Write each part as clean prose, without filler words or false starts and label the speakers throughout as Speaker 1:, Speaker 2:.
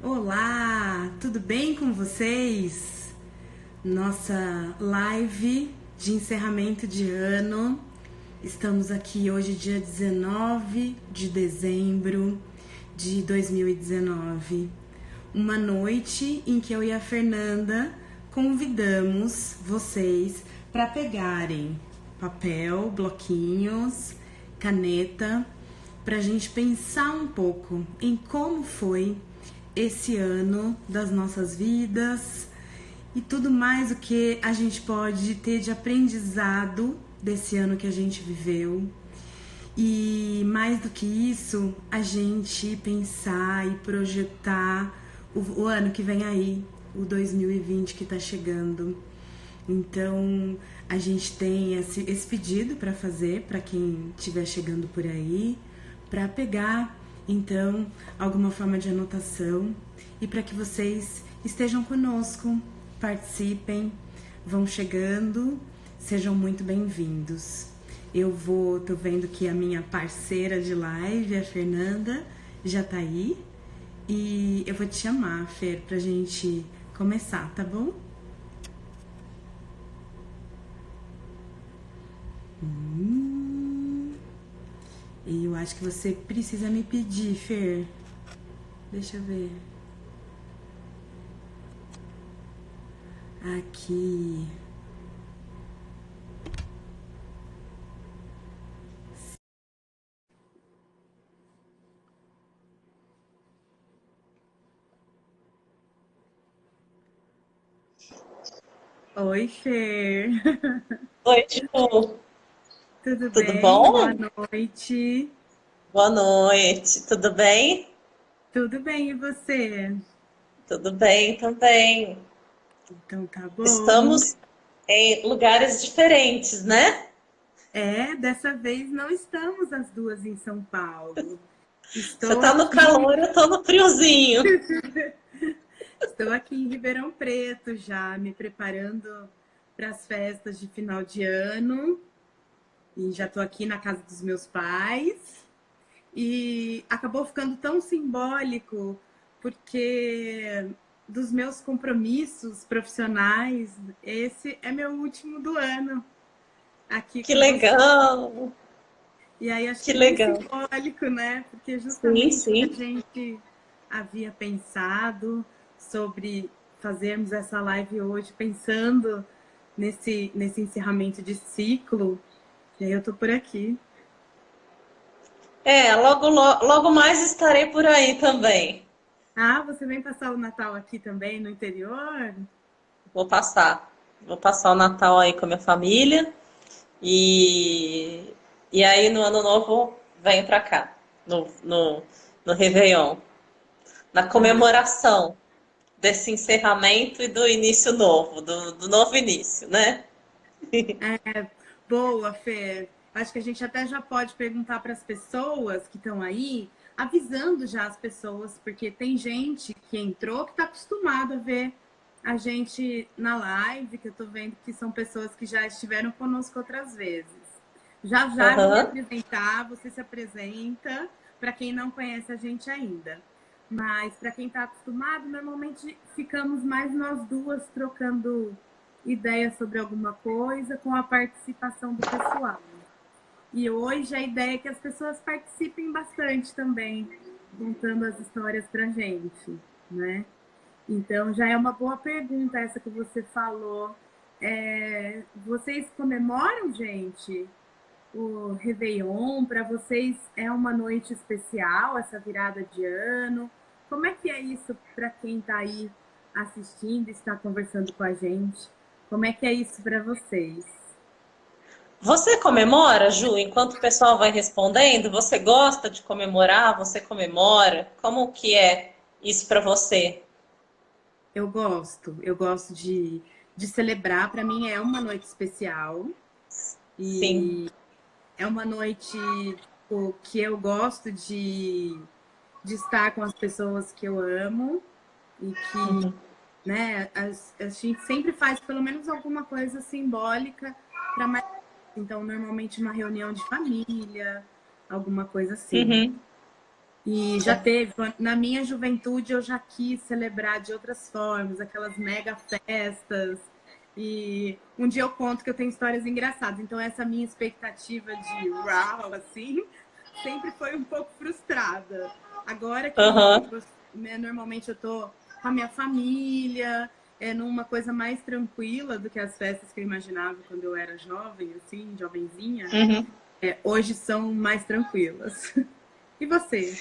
Speaker 1: Olá, tudo bem com vocês? Nossa live de encerramento de ano. Estamos aqui hoje, dia 19 de dezembro de 2019. Uma noite em que eu e a Fernanda convidamos vocês para pegarem papel, bloquinhos, caneta, para a gente pensar um pouco em como foi esse ano das nossas vidas e tudo mais o que a gente pode ter de aprendizado desse ano que a gente viveu. E mais do que isso, a gente pensar e projetar o ano que vem aí, o 2020 que está chegando. Então, a gente tem esse pedido para fazer para quem estiver chegando por aí, para pegar, então, alguma forma de anotação e para que vocês estejam conosco, participem, vão chegando, sejam muito bem-vindos. Tô vendo que a minha parceira de live, a Fernanda, já tá aí. E eu vou te chamar, Fer, pra gente começar, tá bom? E eu acho que você precisa me pedir, Fer. Deixa eu ver. Aqui. Oi, Fer.
Speaker 2: Oi, Ju.
Speaker 1: Tudo
Speaker 2: Tudo
Speaker 1: bem? Boa
Speaker 2: bom?
Speaker 1: noite.
Speaker 2: Boa noite. Tudo bem?
Speaker 1: Tudo bem, e você?
Speaker 2: Tudo bem também.
Speaker 1: Então tá bom.
Speaker 2: Estamos em lugares diferentes, né?
Speaker 1: Dessa vez não estamos as duas em São Paulo.
Speaker 2: Você
Speaker 1: Estou
Speaker 2: tá no
Speaker 1: aqui,
Speaker 2: calor, eu tô no friozinho.
Speaker 1: estou aqui em Ribeirão Preto já, me preparando para as festas de final de ano. E já estou aqui na casa dos meus pais. E acabou ficando tão simbólico porque dos meus compromissos profissionais, esse é meu último do ano aqui
Speaker 2: Que
Speaker 1: com você.
Speaker 2: legal,
Speaker 1: E aí acho
Speaker 2: que
Speaker 1: que é bem
Speaker 2: legal.
Speaker 1: simbólico, né? Porque
Speaker 2: Sim,
Speaker 1: justamente o que a
Speaker 2: sim.
Speaker 1: gente havia pensado sobre fazermos essa live hoje, pensando nesse encerramento de ciclo, e aí eu tô por aqui.
Speaker 2: Logo mais estarei por aí também.
Speaker 1: Ah, você vem passar o Natal aqui também no interior?
Speaker 2: Vou passar. Vou passar o Natal aí com a minha família e, e aí no Ano Novo venho pra cá, no Réveillon, na
Speaker 1: Ah,
Speaker 2: comemoração desse encerramento e do início novo, do novo início, né?
Speaker 1: boa, Fer. Acho que a gente até já pode perguntar para as pessoas que estão aí, avisando já as pessoas, porque tem gente que entrou que está acostumado a ver a gente na live, que eu estou vendo que são pessoas que já estiveram conosco outras vezes. Já já eu vou me
Speaker 2: Aham.
Speaker 1: apresentar, você se apresenta para quem não conhece a gente ainda. Mas para quem está acostumado, normalmente ficamos mais nós duas trocando ideias sobre alguma coisa com a participação do pessoal. E hoje a ideia é que as pessoas participem bastante também, contando as histórias para gente, né? Então já é uma boa pergunta essa que você falou. Vocês comemoram, gente, o Réveillon? Para vocês é uma noite especial, essa virada de ano? Como é que é isso para quem está aí assistindo e está conversando com a gente? Como é que é isso para vocês?
Speaker 2: Você comemora, Ju, enquanto o pessoal vai respondendo? Você gosta de comemorar? Você comemora? Como que é isso para você?
Speaker 1: Eu gosto de celebrar. Para mim é uma noite especial
Speaker 2: Sim.
Speaker 1: e é uma noite tipo, que eu gosto de estar com as pessoas que eu amo e que,
Speaker 2: Uhum.
Speaker 1: né, a gente sempre faz pelo menos alguma coisa simbólica para mais. Então, normalmente uma reunião de família, alguma coisa assim.
Speaker 2: Uhum.
Speaker 1: E já teve, na minha juventude eu já quis celebrar de outras formas, aquelas mega festas. E um dia eu conto que eu tenho histórias engraçadas. Então essa minha expectativa de uau, assim, sempre foi um pouco frustrada. Agora que
Speaker 2: Aham.
Speaker 1: né, normalmente eu tô com a minha família, numa coisa mais tranquila do que as festas que eu imaginava quando eu era jovem, assim, jovenzinha,
Speaker 2: Uhum.
Speaker 1: hoje são mais tranquilas. E você?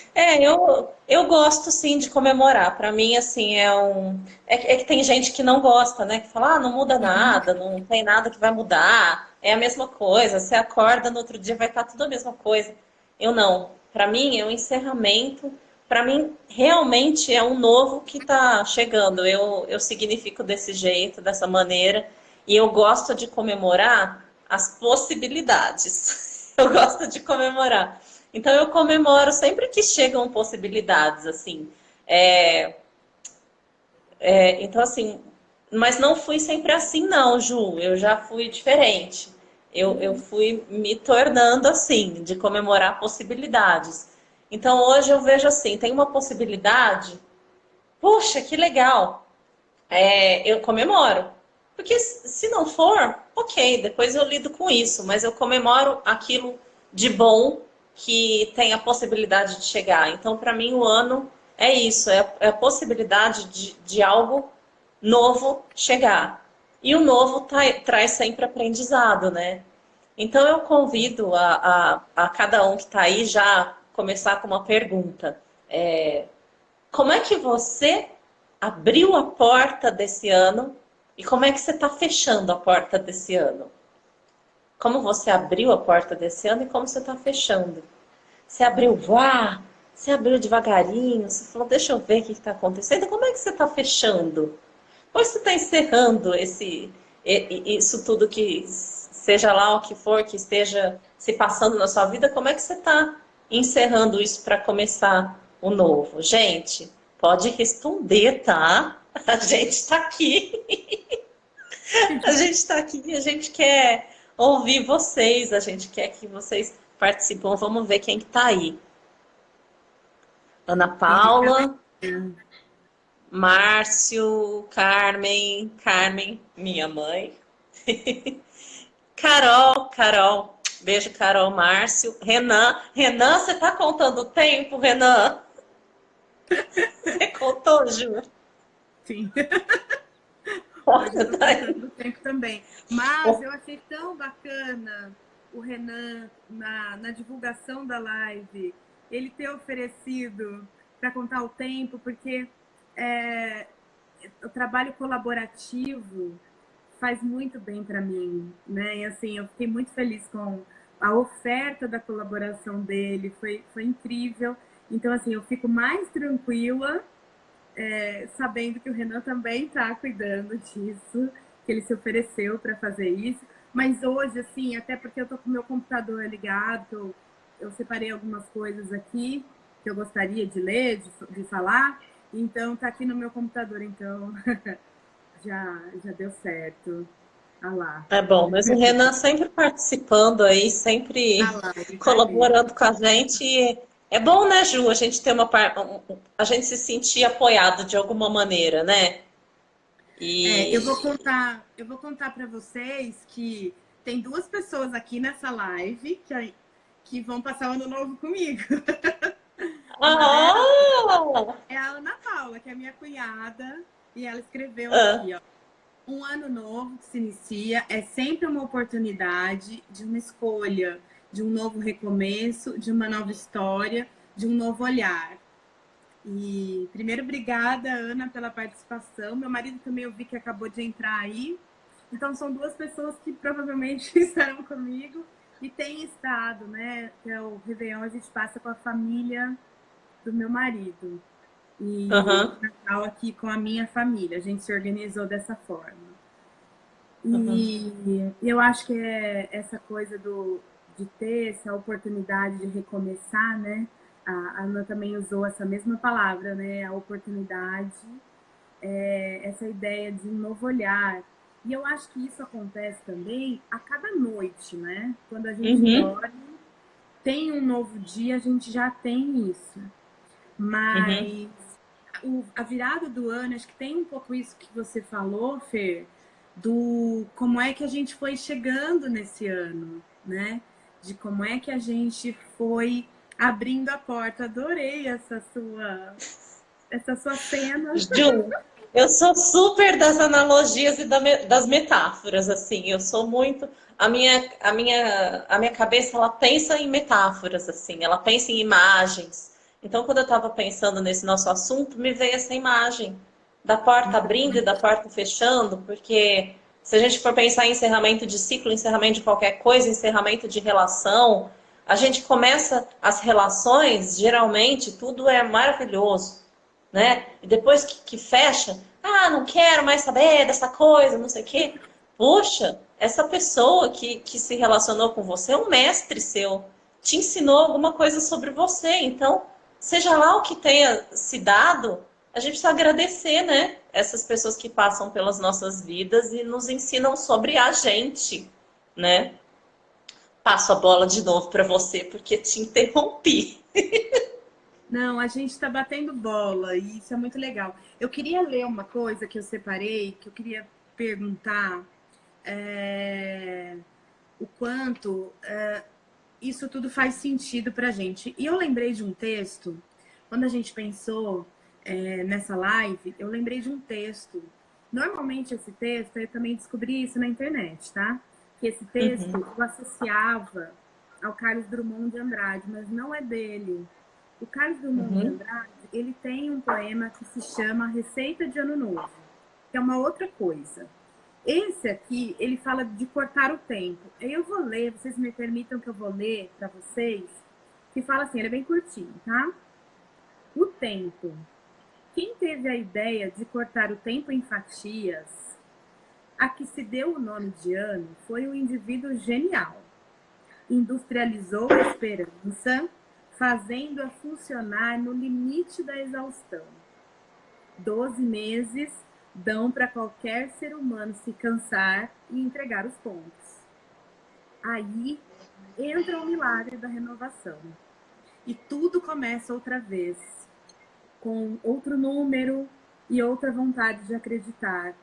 Speaker 2: Eu gosto sim de comemorar. Para mim, assim, é que tem gente que não gosta, né? Que fala, não muda
Speaker 1: Uhum.
Speaker 2: nada, não tem nada que vai mudar, é a mesma coisa. Você acorda no outro dia, vai estar tudo a mesma coisa. Eu não. Para mim, é um encerramento. Para mim, realmente é um novo que está chegando. Eu significo desse jeito, dessa maneira. E eu gosto de comemorar as possibilidades. Eu gosto de comemorar. Então eu comemoro sempre que chegam possibilidades, assim. É, então, assim, mas não fui sempre assim, não, Ju. Eu já fui diferente. Eu fui me tornando assim, de comemorar possibilidades. Então hoje eu vejo assim, tem uma possibilidade, puxa, que legal. Eu comemoro. Porque se não for, ok, depois eu lido com isso, mas eu comemoro aquilo de bom que tem a possibilidade de chegar. Então, para mim, o ano é isso, é a possibilidade de algo novo chegar. E o novo traz sempre aprendizado, né? Então, eu convido a cada um que está aí já começar com uma pergunta. Como é que você abriu a porta desse ano e como é que você está fechando a porta desse ano? Como você abriu a porta desse ano e como você está fechando? Você abriu vá, você abriu devagarinho, você falou, deixa eu ver o que está acontecendo. Como é que você está fechando? Ou você está encerrando isso tudo que, seja lá o que for, que esteja se passando na sua vida, como é que você está encerrando isso para começar o novo? Gente, pode responder, tá? A gente está aqui. A gente está aqui e a gente quer ouvir vocês, a gente quer que vocês participem. Vamos ver quem que tá aí. Ana
Speaker 1: Tem
Speaker 2: Paula, Márcio, Carmen, minha mãe. Carol, beijo, Carol, Márcio, Renan, você tá contando o tempo, Renan? Você contou, Ju?
Speaker 1: sim. Hoje eu
Speaker 2: Olha,
Speaker 1: estou
Speaker 2: tá aí.
Speaker 1: contando o tempo também. Mas eu achei tão bacana o Renan, na divulgação da live, ele ter oferecido para contar o tempo, porque é, o trabalho colaborativo faz muito bem para mim, né? E assim, eu fiquei muito feliz com a oferta da colaboração dele, foi incrível. Então, assim, eu fico mais tranquila sabendo que o Renan também está cuidando disso, que ele se ofereceu para fazer isso. Mas hoje, assim, até porque eu tô com o meu computador ligado, eu separei algumas coisas aqui que eu gostaria de ler, de falar, então tá aqui no meu computador, então já deu certo. Ah lá.
Speaker 2: É bom, mas o Renan sempre participando aí,
Speaker 1: Ah
Speaker 2: sempre
Speaker 1: lá, ele tá ali.
Speaker 2: colaborando com a gente. É bom, né, Ju? A gente ter a gente se sentir apoiado de alguma maneira, né?
Speaker 1: É,
Speaker 2: E
Speaker 1: eu vou contar para vocês que tem duas pessoas aqui nessa live que vão passar o ano novo comigo. Uma delas
Speaker 2: ah,
Speaker 1: é a Ana Paula, que é minha cunhada, e ela escreveu
Speaker 2: ah,
Speaker 1: aqui, ó. Um ano novo que se inicia é sempre uma oportunidade de uma escolha, de um novo recomeço, de uma nova história, de um novo olhar. E primeiro, obrigada, Ana, pela participação. Meu marido também eu vi que acabou de entrar aí. Então, são duas pessoas que provavelmente estarão comigo e têm estado, né? Que é o Réveillon, a gente passa com a família do meu marido. E
Speaker 2: aham,
Speaker 1: o Natal aqui com a minha família. A gente se organizou dessa forma.
Speaker 2: aham.
Speaker 1: E eu acho que é essa coisa de ter essa oportunidade de recomeçar, né? A Ana também usou essa mesma palavra, né? A oportunidade, essa ideia de um novo olhar. E eu acho que isso acontece também a cada noite, né? Quando a gente
Speaker 2: Uhum.
Speaker 1: dorme, tem um novo dia, a gente já tem isso.
Speaker 2: Uhum.
Speaker 1: Mas a virada do ano, acho que tem um pouco isso que você falou, Fer, do como é que a gente foi chegando nesse ano, né? De como é que a gente foi abrindo a porta. Adorei essa sua cena.
Speaker 2: Ju, eu sou super das analogias e das metáforas, assim. Eu sou muito. A minha cabeça, ela pensa em metáforas, assim. Ela pensa em imagens. Então, quando eu estava pensando nesse nosso assunto, me veio essa imagem da porta abrindo e da porta fechando, porque se a gente for pensar em encerramento de ciclo, encerramento de qualquer coisa, encerramento de relação, a gente começa as relações, geralmente, tudo é maravilhoso, né? E depois que fecha, não quero mais saber dessa coisa, não sei o quê. Poxa, essa pessoa que se relacionou com você é um mestre seu, te ensinou alguma coisa sobre você. Então, seja lá o que tenha se dado, a gente precisa agradecer, né? Essas pessoas que passam pelas nossas vidas e nos ensinam sobre a gente, né? Passo a bola de novo para você porque te interrompi.
Speaker 1: Não, a gente está batendo bola e isso é muito legal. Eu queria ler uma coisa que eu separei, que eu queria perguntar o quanto isso tudo faz sentido para a gente. E eu lembrei de um texto, quando a gente pensou nessa live, eu lembrei de um texto. Normalmente esse texto, eu também descobri isso na internet, tá? Que esse texto
Speaker 2: Uhum,
Speaker 1: eu associava ao Carlos Drummond de Andrade, mas não é dele. O Carlos Drummond de
Speaker 2: uhum,
Speaker 1: Andrade, ele tem um poema que se chama Receita de Ano Novo, que é uma outra coisa. Esse aqui, ele fala de cortar o tempo. Eu vou ler, vocês me permitam que eu vou ler para vocês, que fala assim, ele é bem curtinho, tá? O tempo. Quem teve a ideia de cortar o tempo em fatias, a que se deu o nome de ano, foi um indivíduo genial. Industrializou a esperança, fazendo-a funcionar no limite da exaustão. 12 meses dão para qualquer ser humano se cansar e entregar os pontos. Aí entra o milagre da renovação. E tudo começa outra vez, com outro número e outra vontade de acreditar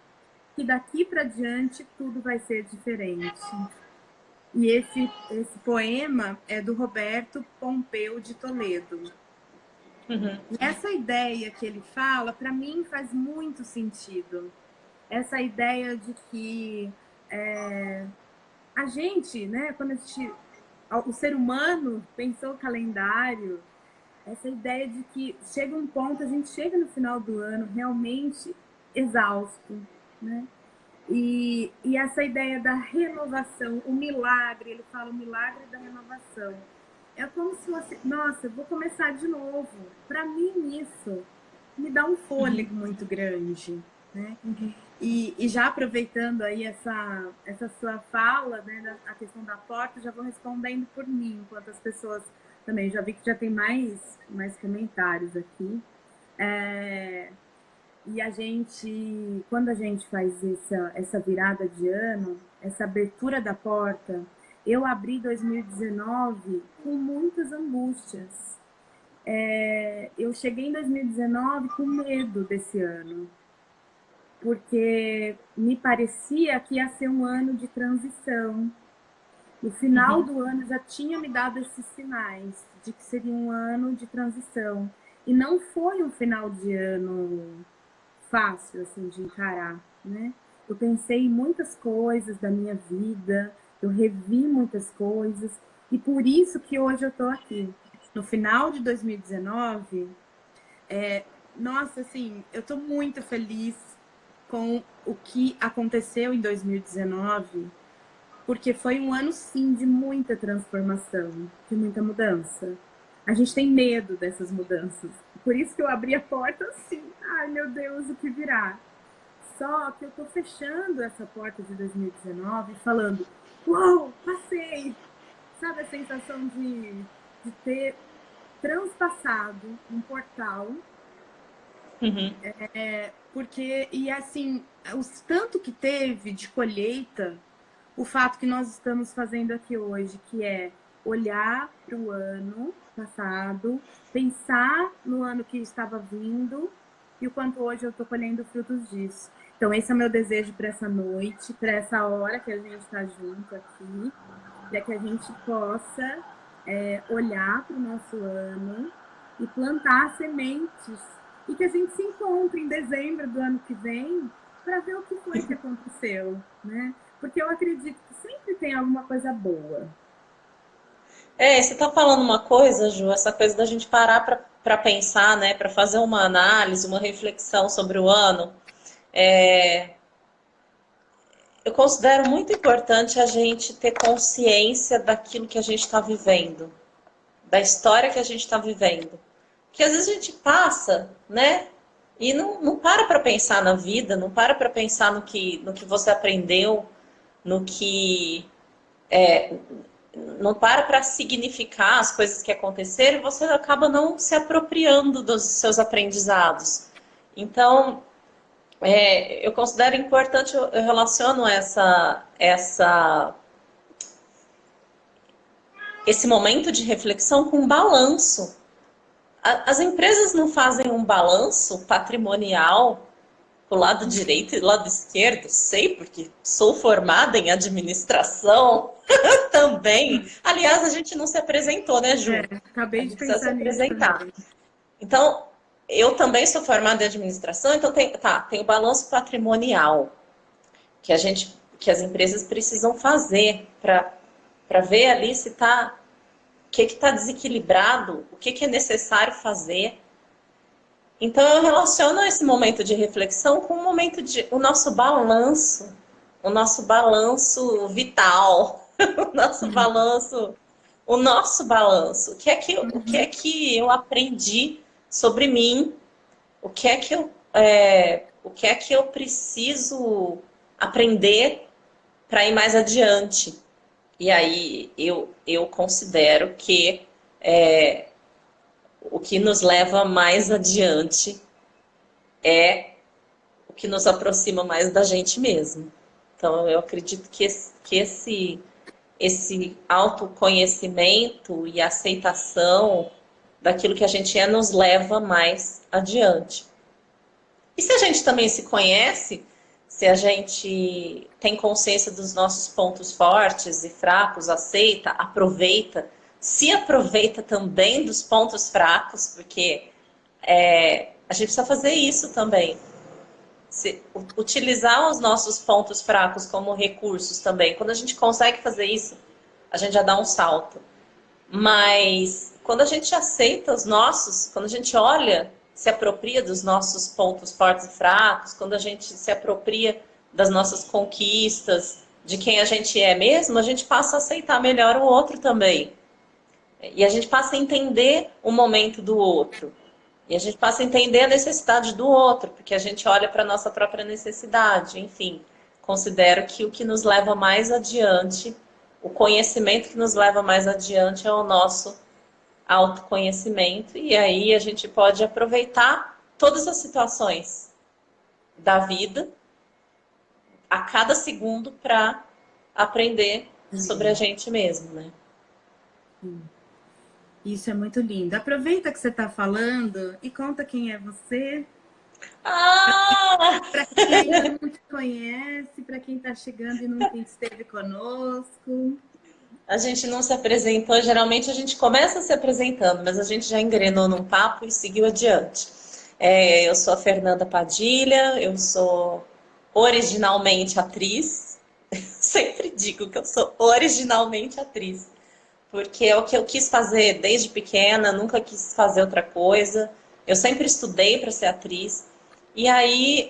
Speaker 1: que daqui para diante tudo vai ser diferente. E esse poema é do Roberto Pompeu de Toledo.
Speaker 2: uhum.
Speaker 1: E essa ideia que ele fala, para mim, faz muito sentido. Essa ideia de que a gente, né, quando o ser humano pensou o calendário, essa ideia de que chega um ponto, a gente chega no final do ano realmente exausto, né? E essa ideia da renovação, o milagre, ele fala o milagre da renovação. É como se fosse, nossa, eu vou começar de novo. Para mim, isso me dá um fôlego muito grande, né? E já aproveitando aí essa sua fala, né, a questão da porta, já vou respondendo por mim, enquanto as pessoas também, já vi que já tem mais comentários aqui. É, e a gente, quando a gente faz essa virada de ano, essa abertura da porta, eu abri 2019 com muitas angústias. Eu cheguei em 2019 com medo desse ano, porque me parecia que ia ser um ano de transição. No final
Speaker 2: Uhum.
Speaker 1: do ano já tinha me dado esses sinais de que seria um ano de transição. E não foi um final de ano fácil assim de encarar, né? Eu pensei em muitas coisas da minha vida, eu revi muitas coisas e por isso que hoje eu estou aqui. No final de 2019, nossa, assim, eu estou muito feliz com o que aconteceu em 2019, porque foi um ano, sim, de muita transformação, de muita mudança. A gente tem medo dessas mudanças. Por isso que eu abri a porta assim. Ai, meu Deus, o que virá? Só que eu tô fechando essa porta de 2019 falando: uou, passei! Sabe a sensação de ter transpassado um portal?
Speaker 2: Uhum.
Speaker 1: Porque, e assim, o tanto que teve de colheita, o fato que nós estamos fazendo aqui hoje, que é olhar para o ano passado, pensar no ano que estava vindo e o quanto hoje eu estou colhendo frutos disso. Então, esse é o meu desejo para essa noite, para essa hora que a gente está junto aqui, para que a gente possa olhar para o nosso ano e plantar sementes e que a gente se encontre em dezembro do ano que vem para ver o que foi que aconteceu, né? Porque eu acredito que sempre tem alguma coisa boa.
Speaker 2: Você está falando uma coisa, Ju, essa coisa da gente parar para pensar, né, para fazer uma análise, uma reflexão sobre o ano. Eu considero muito importante a gente ter consciência daquilo que a gente está vivendo, da história que a gente está vivendo. Que às vezes a gente passa, né? E não para pensar na vida, não para pensar no que você aprendeu, no que. Não para significar as coisas que aconteceram e você acaba não se apropriando dos seus aprendizados. Então, eu considero importante, eu relaciono esse momento de reflexão com um balanço. As empresas não fazem um balanço patrimonial pro lado direito e do lado esquerdo, sei, porque sou formada em administração também. Aliás, a gente não se apresentou, né, Ju? A
Speaker 1: Acabei de
Speaker 2: gente precisa se
Speaker 1: pensar nisso
Speaker 2: apresentar.
Speaker 1: também.
Speaker 2: Então, eu também sou formada em administração, então tem o balanço patrimonial que as empresas precisam fazer para ver ali se está o que está desequilibrado, o que é necessário fazer. Então eu relaciono esse momento de reflexão com o nosso balanço vital, o nosso balanço. O que é que eu aprendi sobre mim? O que é que eu preciso aprender para ir mais adiante? E aí eu considero que o que nos leva mais adiante é o que nos aproxima mais da gente mesmo. Então, eu acredito que esse autoconhecimento e aceitação daquilo que a gente é nos leva mais adiante. E se a gente também se conhece, se a gente tem consciência dos nossos pontos fortes e fracos, aceita, aproveita, se aproveita também dos pontos fracos, porque a gente precisa fazer isso também. Utilizar os nossos pontos fracos como recursos também. Quando a gente consegue fazer isso, a gente já dá um salto. Mas quando a gente aceita quando a gente olha, se apropria dos nossos pontos fortes e fracos, quando a gente se apropria das nossas conquistas, de quem a gente é mesmo, a gente passa a aceitar melhor o outro também. E a gente passa a entender o momento do outro. E a gente passa a entender a necessidade do outro, porque a gente olha para a nossa própria necessidade. Enfim, considero que o que nos leva mais adiante, o conhecimento que nos leva mais adiante é o nosso autoconhecimento. E aí a gente pode aproveitar todas as situações da vida, a cada segundo, para aprender sobre a gente mesmo, né?
Speaker 1: Isso é muito lindo. Aproveita que você está falando e conta quem é você.
Speaker 2: Ah!
Speaker 1: Para quem ainda não te conhece, para quem está chegando e nunca esteve conosco.
Speaker 2: A gente não se apresentou, geralmente a gente começa se apresentando, mas a gente já engrenou num papo e seguiu adiante. Eu sou a Fernanda Padilha, eu sou originalmente atriz. Sempre digo que eu sou originalmente atriz, porque é o que eu quis fazer desde pequena, nunca quis fazer outra coisa. Eu sempre estudei para ser atriz. E aí,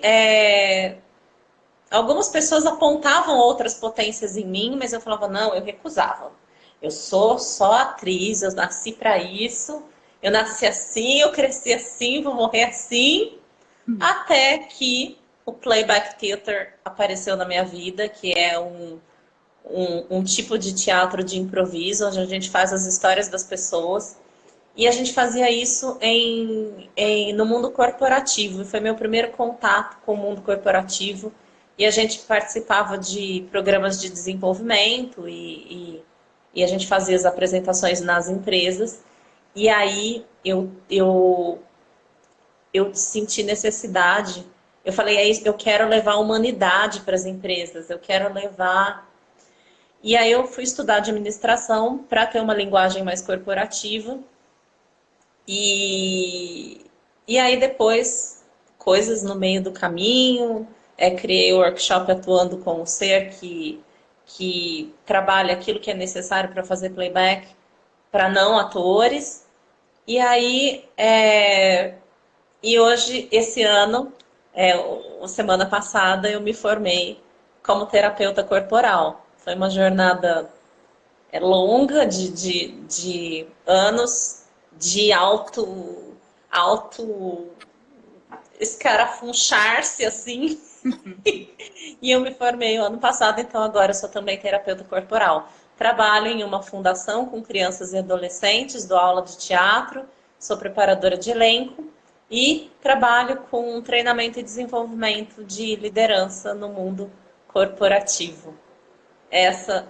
Speaker 2: algumas pessoas apontavam outras potências em mim, mas eu falava, não, eu recusava. Eu sou só atriz, eu nasci para isso, eu nasci assim, eu cresci assim, vou morrer assim. Até que o Playback Theater apareceu na minha vida, que é um tipo de teatro de improviso, onde a gente faz as histórias das pessoas. E a gente fazia isso no mundo corporativo. Foi meu primeiro contato com o mundo corporativo. E a gente participava de programas de desenvolvimento e e a gente fazia as apresentações nas empresas. E aí eu senti necessidade. Eu falei, é isso, eu quero levar a humanidade para as empresas, eu quero levar. E aí eu fui estudar administração para ter uma linguagem mais corporativa. E, e aí depois, coisas no meio do caminho, criei o workshop atuando com o ser que trabalha aquilo que é necessário para fazer playback para não atores. E aí, e hoje, esse ano, semana passada, eu me formei como terapeuta corporal. Foi uma jornada longa de anos de alto escarafunchar-se assim. E eu me formei o ano passado, então agora eu sou também terapeuta corporal. Trabalho em uma fundação com crianças e adolescentes, dou aula de teatro, sou preparadora de elenco e trabalho com treinamento e desenvolvimento de liderança no mundo corporativo. Essa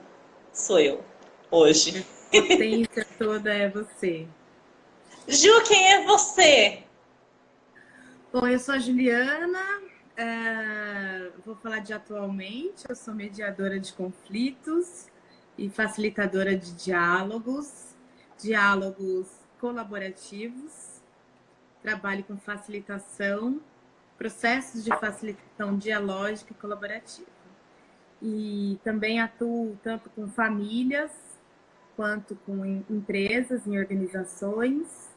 Speaker 2: sou eu hoje.
Speaker 1: A potência toda é você.
Speaker 2: Ju, quem é você?
Speaker 1: Bom, eu sou a Juliana, vou falar de atualmente, eu sou mediadora de conflitos e facilitadora de diálogos colaborativos, trabalho com facilitação, processos de facilitação dialógica e colaborativa. E também atuo tanto com famílias quanto com empresas, em organizações.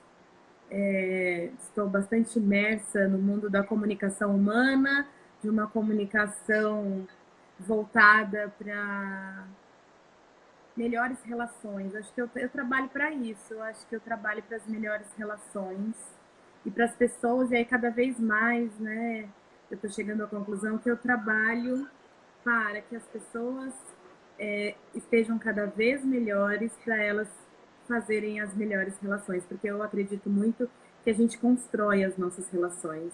Speaker 1: Estou bastante imersa no mundo da comunicação humana, de uma comunicação voltada para melhores relações. Acho que eu trabalho para isso, eu acho que eu trabalho para as melhores relações e para as pessoas, e aí cada vez mais, né, eu estou chegando à conclusão que eu trabalho para que as pessoas estejam cada vez melhores, para elas fazerem as melhores relações, porque eu acredito muito que a gente constrói as nossas relações.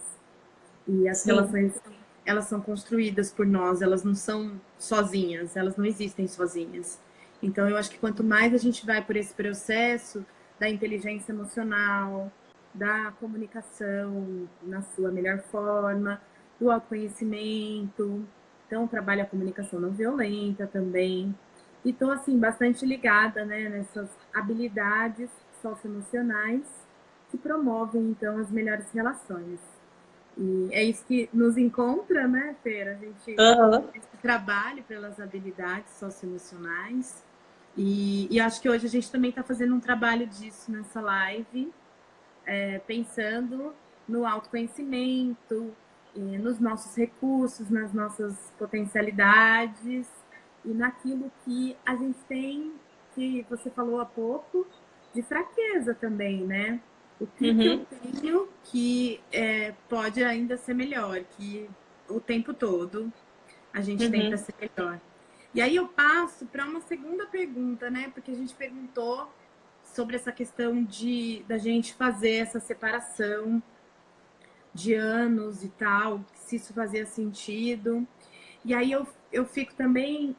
Speaker 1: E as relações, elas são construídas por nós, elas não são sozinhas, elas não existem sozinhas. Então, eu acho que quanto mais a gente vai por esse processo da inteligência emocional, da comunicação na sua melhor forma, do autoconhecimento, então trabalho a comunicação não violenta também. E estou, assim, bastante ligada, né, nessas habilidades socioemocionais que promovem, então, as melhores relações. E é isso que nos encontra, né, Fer? A gente trabalha pelas habilidades socioemocionais. E acho que hoje a gente também está fazendo um trabalho disso nessa live, pensando no autoconhecimento, nos nossos recursos, nas nossas potencialidades e naquilo que a gente tem, que você falou há pouco, de fraqueza também, né? O que eu tenho que pode ainda ser melhor, que o tempo todo a gente tem para ser melhor. E aí eu passo para uma segunda pergunta, né? Porque a gente perguntou sobre essa questão da gente fazer essa separação de anos e tal, se isso fazia sentido. E aí eu fico também.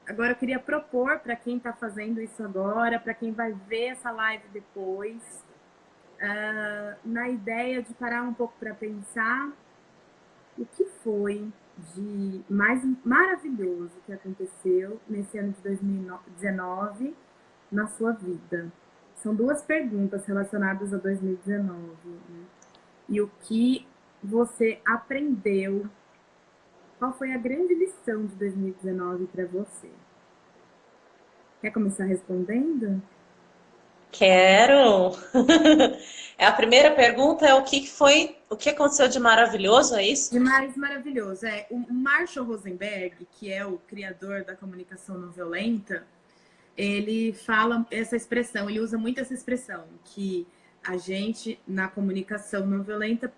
Speaker 1: Agora eu queria propor para quem está fazendo isso agora, para quem vai ver essa live depois, na ideia de parar um pouco para pensar o que foi de mais maravilhoso que aconteceu nesse ano de 2019 na sua vida. São duas perguntas relacionadas a 2019. Né? E o que você aprendeu? Qual foi a grande lição de 2019 para você? Quer começar respondendo?
Speaker 2: Quero! A primeira pergunta é o que aconteceu de maravilhoso, é isso?
Speaker 1: De mais maravilhoso. O Marshall Rosenberg, que é o criador da comunicação não violenta, ele fala essa expressão, ele usa muito essa expressão, que a gente, na comunicação não violenta,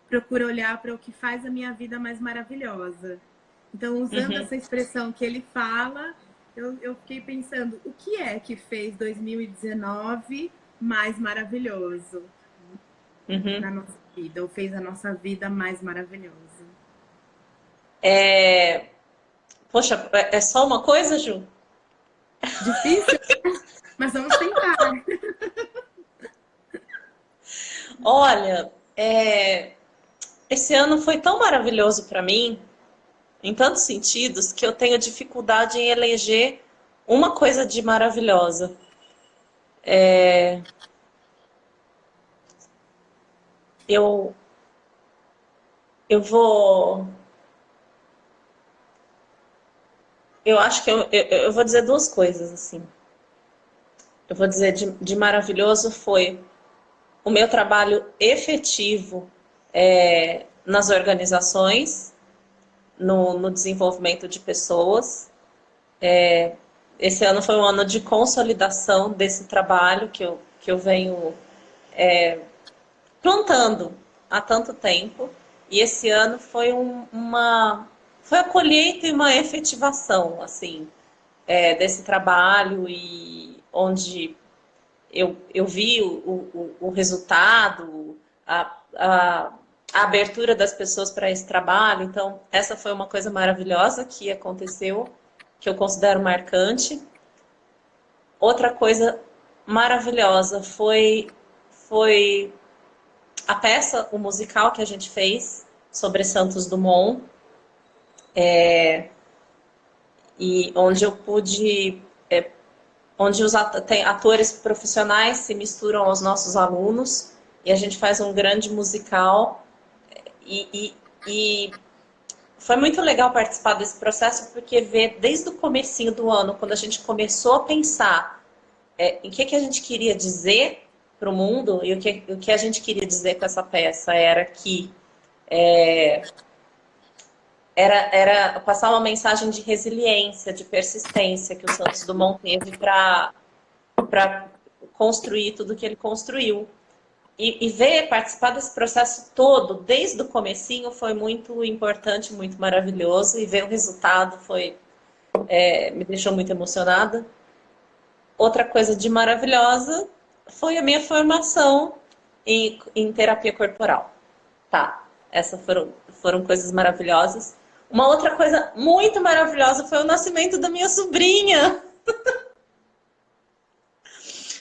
Speaker 1: procura olhar para o que faz a minha vida mais maravilhosa. Então, usando essa expressão que ele fala, eu fiquei pensando, o que é que fez 2019 mais maravilhoso na nossa vida, ou fez a nossa vida mais maravilhosa?
Speaker 2: Poxa, é só uma coisa, Ju?
Speaker 1: Difícil, mas vamos tentar.
Speaker 2: Olha, esse ano foi tão maravilhoso para mim, em tantos sentidos, que eu tenho dificuldade em eleger uma coisa de maravilhosa. Eu, eu vou. Eu acho que eu vou dizer duas coisas, assim. Eu vou dizer de maravilhoso foi o meu trabalho efetivo nas organizações, no desenvolvimento de pessoas. Esse ano foi um ano de consolidação desse trabalho que eu venho plantando há tanto tempo. E esse ano foi foi a colheita e uma efetivação, assim, desse trabalho e onde eu vi o resultado, a, a abertura das pessoas para esse trabalho. Então, essa foi uma coisa maravilhosa que aconteceu, que eu considero marcante. Outra coisa maravilhosa foi a peça, o musical que a gente fez sobre Santos Dumont, e onde eu pude, onde tem atores profissionais se misturam aos nossos alunos e a gente faz um grande musical e foi muito legal participar desse processo porque ver desde o comecinho do ano, quando a gente começou a pensar em que a gente queria dizer para o mundo e o que a gente queria dizer com essa peça era que era passar uma mensagem de resiliência, de persistência que o Santos Dumont teve para construir tudo que ele construiu. E ver, participar desse processo todo, desde o comecinho, foi muito importante, muito maravilhoso. E ver o resultado me deixou muito emocionada. Outra coisa de maravilhosa foi a minha formação em terapia corporal. Tá, essas foram coisas maravilhosas. Uma outra coisa muito maravilhosa foi o nascimento da minha sobrinha.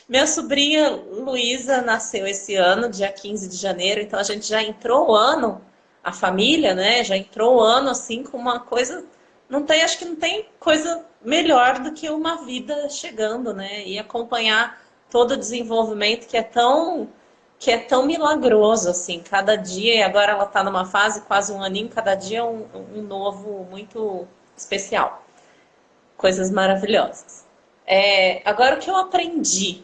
Speaker 2: Minha sobrinha Luísa nasceu esse ano, dia 15 de janeiro, então a gente já entrou o ano, a família, né? Já entrou o ano assim com uma coisa. Não tem, acho que não tem coisa melhor do que uma vida chegando, né? E acompanhar todo o desenvolvimento que é tão milagroso, assim, cada dia, e agora ela está numa fase, quase um aninho, cada dia é um novo muito especial. Coisas maravilhosas. Agora, o que eu aprendi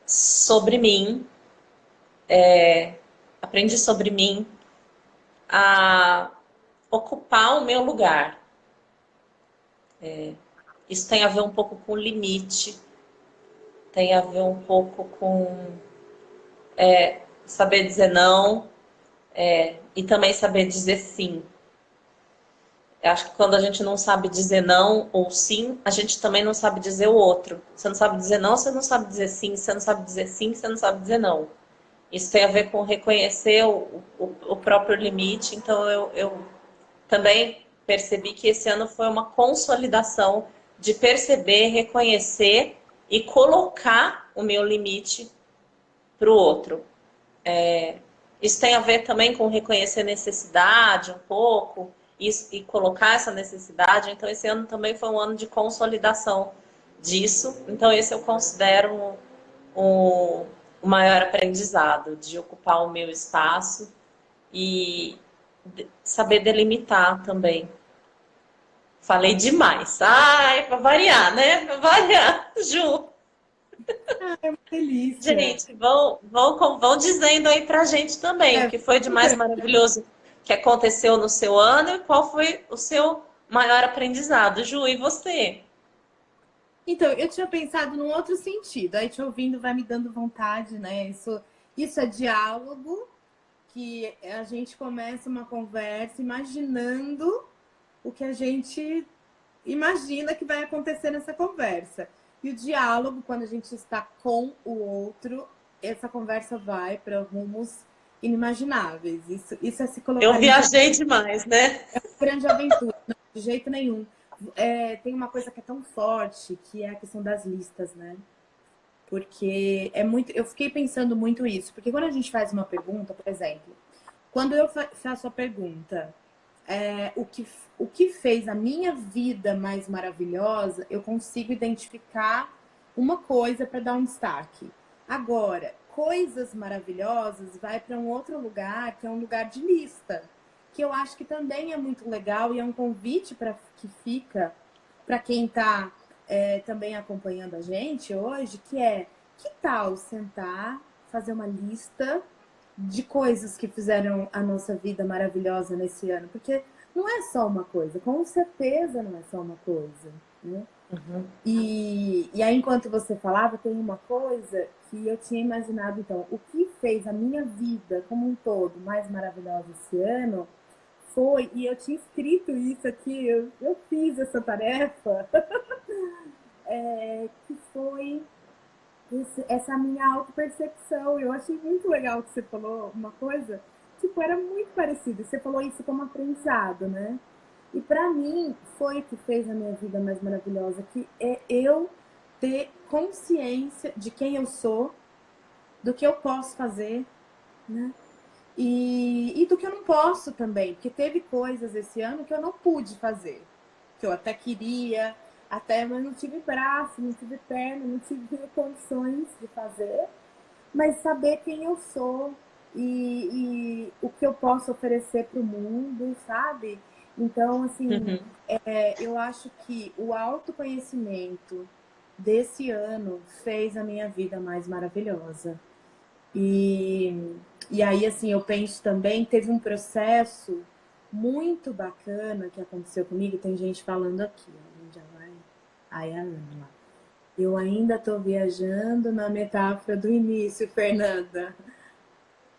Speaker 2: sobre mim, aprendi sobre mim a ocupar o meu lugar. Isso tem a ver um pouco com limite, tem a ver um pouco com saber dizer não, e também saber dizer sim. Eu acho que quando a gente não sabe dizer não ou sim, a gente também não sabe dizer o outro. Você não sabe dizer não, você não sabe dizer sim, você não sabe dizer sim, você não sabe dizer não. Isso tem a ver com reconhecer o próprio limite. Então, eu também percebi que esse ano foi uma consolidação de perceber, reconhecer e colocar o meu limite para o outro. Isso tem a ver também com reconhecer necessidade um pouco e colocar essa necessidade. Então, esse ano também foi um ano de consolidação disso. Então, esse eu considero o maior aprendizado, de ocupar o meu espaço e saber delimitar também. Falei demais. Ai, para variar, né? Para variar, Ju.
Speaker 1: É uma delícia.
Speaker 2: Gente, vão dizendo aí pra gente também o
Speaker 1: É,
Speaker 2: que foi de mais maravilhoso que aconteceu no seu ano e qual foi o seu maior aprendizado. Ju, e você?
Speaker 1: então, eu tinha pensado num outro sentido. Aí te ouvindo vai me dando vontade, né? Isso é diálogo, que a gente começa uma conversa imaginando o que a gente imagina que vai acontecer nessa conversa. E o diálogo, quando a gente está com o outro, essa conversa vai para rumos inimagináveis. Isso é se
Speaker 2: Eu
Speaker 1: colocar em
Speaker 2: viajei demais, né?
Speaker 1: grande aventura. Não, de jeito nenhum. Tem uma coisa que é tão forte, que é a questão das listas, né? Porque é muito. Eu fiquei pensando muito isso. Porque quando a gente faz uma pergunta, por exemplo, quando eu faço a pergunta, o que fez a minha vida mais maravilhosa, eu consigo identificar uma coisa para dar um destaque. Agora, coisas maravilhosas vai para um outro lugar, que é um lugar de lista, que eu acho que também é muito legal e é um convite para que fica para quem está também acompanhando a gente hoje, que tal sentar, fazer uma lista de coisas que fizeram a nossa vida maravilhosa nesse ano, porque não é só uma coisa, com certeza não é só uma coisa, né?
Speaker 2: Uhum.
Speaker 1: E aí, enquanto você falava, tem uma coisa que eu tinha imaginado, então, o que fez a minha vida como um todo mais maravilhosa esse ano foi, e eu tinha escrito isso aqui, eu fiz essa tarefa, que foi essa minha autopercepção. Eu achei muito legal que você falou uma coisa, tipo, era muito parecido. Você falou isso como aprendizado, né? E para mim foi o que fez a minha vida mais maravilhosa, que é eu ter consciência de quem eu sou, do que eu posso fazer, né? E do que eu não posso também, porque teve coisas esse ano que eu não pude fazer, que eu até queria, mas não tive braço, não tive perna, não tive condições de fazer, mas saber quem eu sou e o que eu posso oferecer para o mundo, sabe? Então, assim,
Speaker 2: Uhum.
Speaker 1: eu acho que o autoconhecimento desse ano fez a minha vida mais maravilhosa. E, e aí, assim, eu penso também, teve um processo muito bacana que aconteceu comigo. Tem gente falando aqui, a gente já vai. Ai, a Ana lá. Eu ainda tô viajando na metáfora do início, Fernanda.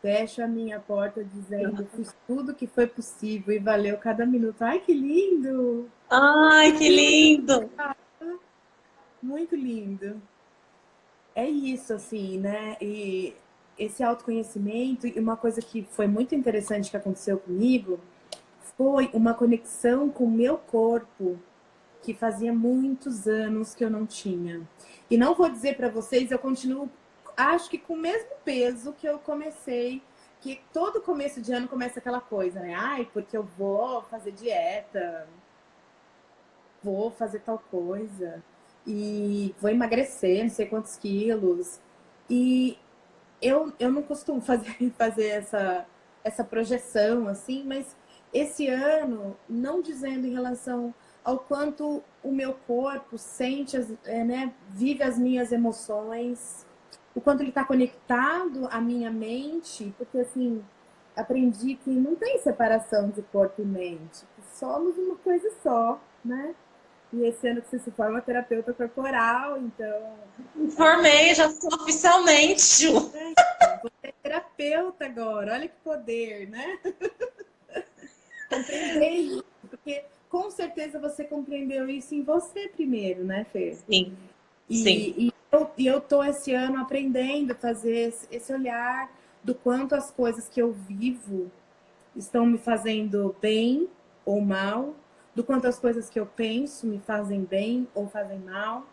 Speaker 1: Fecho a minha porta dizendo, fiz tudo que foi possível e valeu cada minuto. Ai, que lindo!
Speaker 2: Ai,
Speaker 1: Que
Speaker 2: que
Speaker 1: lindo!
Speaker 2: lindo!
Speaker 1: Muito lindo. É isso, assim, né? E esse autoconhecimento, e uma coisa que foi muito interessante que aconteceu comigo, foi uma conexão com o meu corpo que fazia muitos anos que eu não tinha. E não vou dizer para vocês, eu continuo, acho que com o mesmo peso que eu comecei, que todo começo de ano começa aquela coisa, né? Ai, porque eu vou fazer dieta, vou fazer tal coisa e vou emagrecer não sei quantos quilos. E eu não costumo fazer essa projeção assim, mas esse ano, não dizendo em relação ao quanto o meu corpo sente, né, vive as minhas emoções, o quanto ele está conectado à minha mente, porque assim, aprendi que não tem separação de corpo e mente, que somos uma coisa só, né? E esse ano que você se forma terapeuta corporal, então
Speaker 2: Formei, já sou oficialmente.
Speaker 1: você é terapeuta agora, olha que poder, né? Compreender isso, porque com certeza você compreendeu isso em você primeiro, né, Fê?
Speaker 2: Sim, sim.
Speaker 1: E eu tô esse ano aprendendo a fazer esse olhar do quanto as coisas que eu vivo estão me fazendo bem ou mal, do quanto as coisas que eu penso me fazem bem ou fazem mal.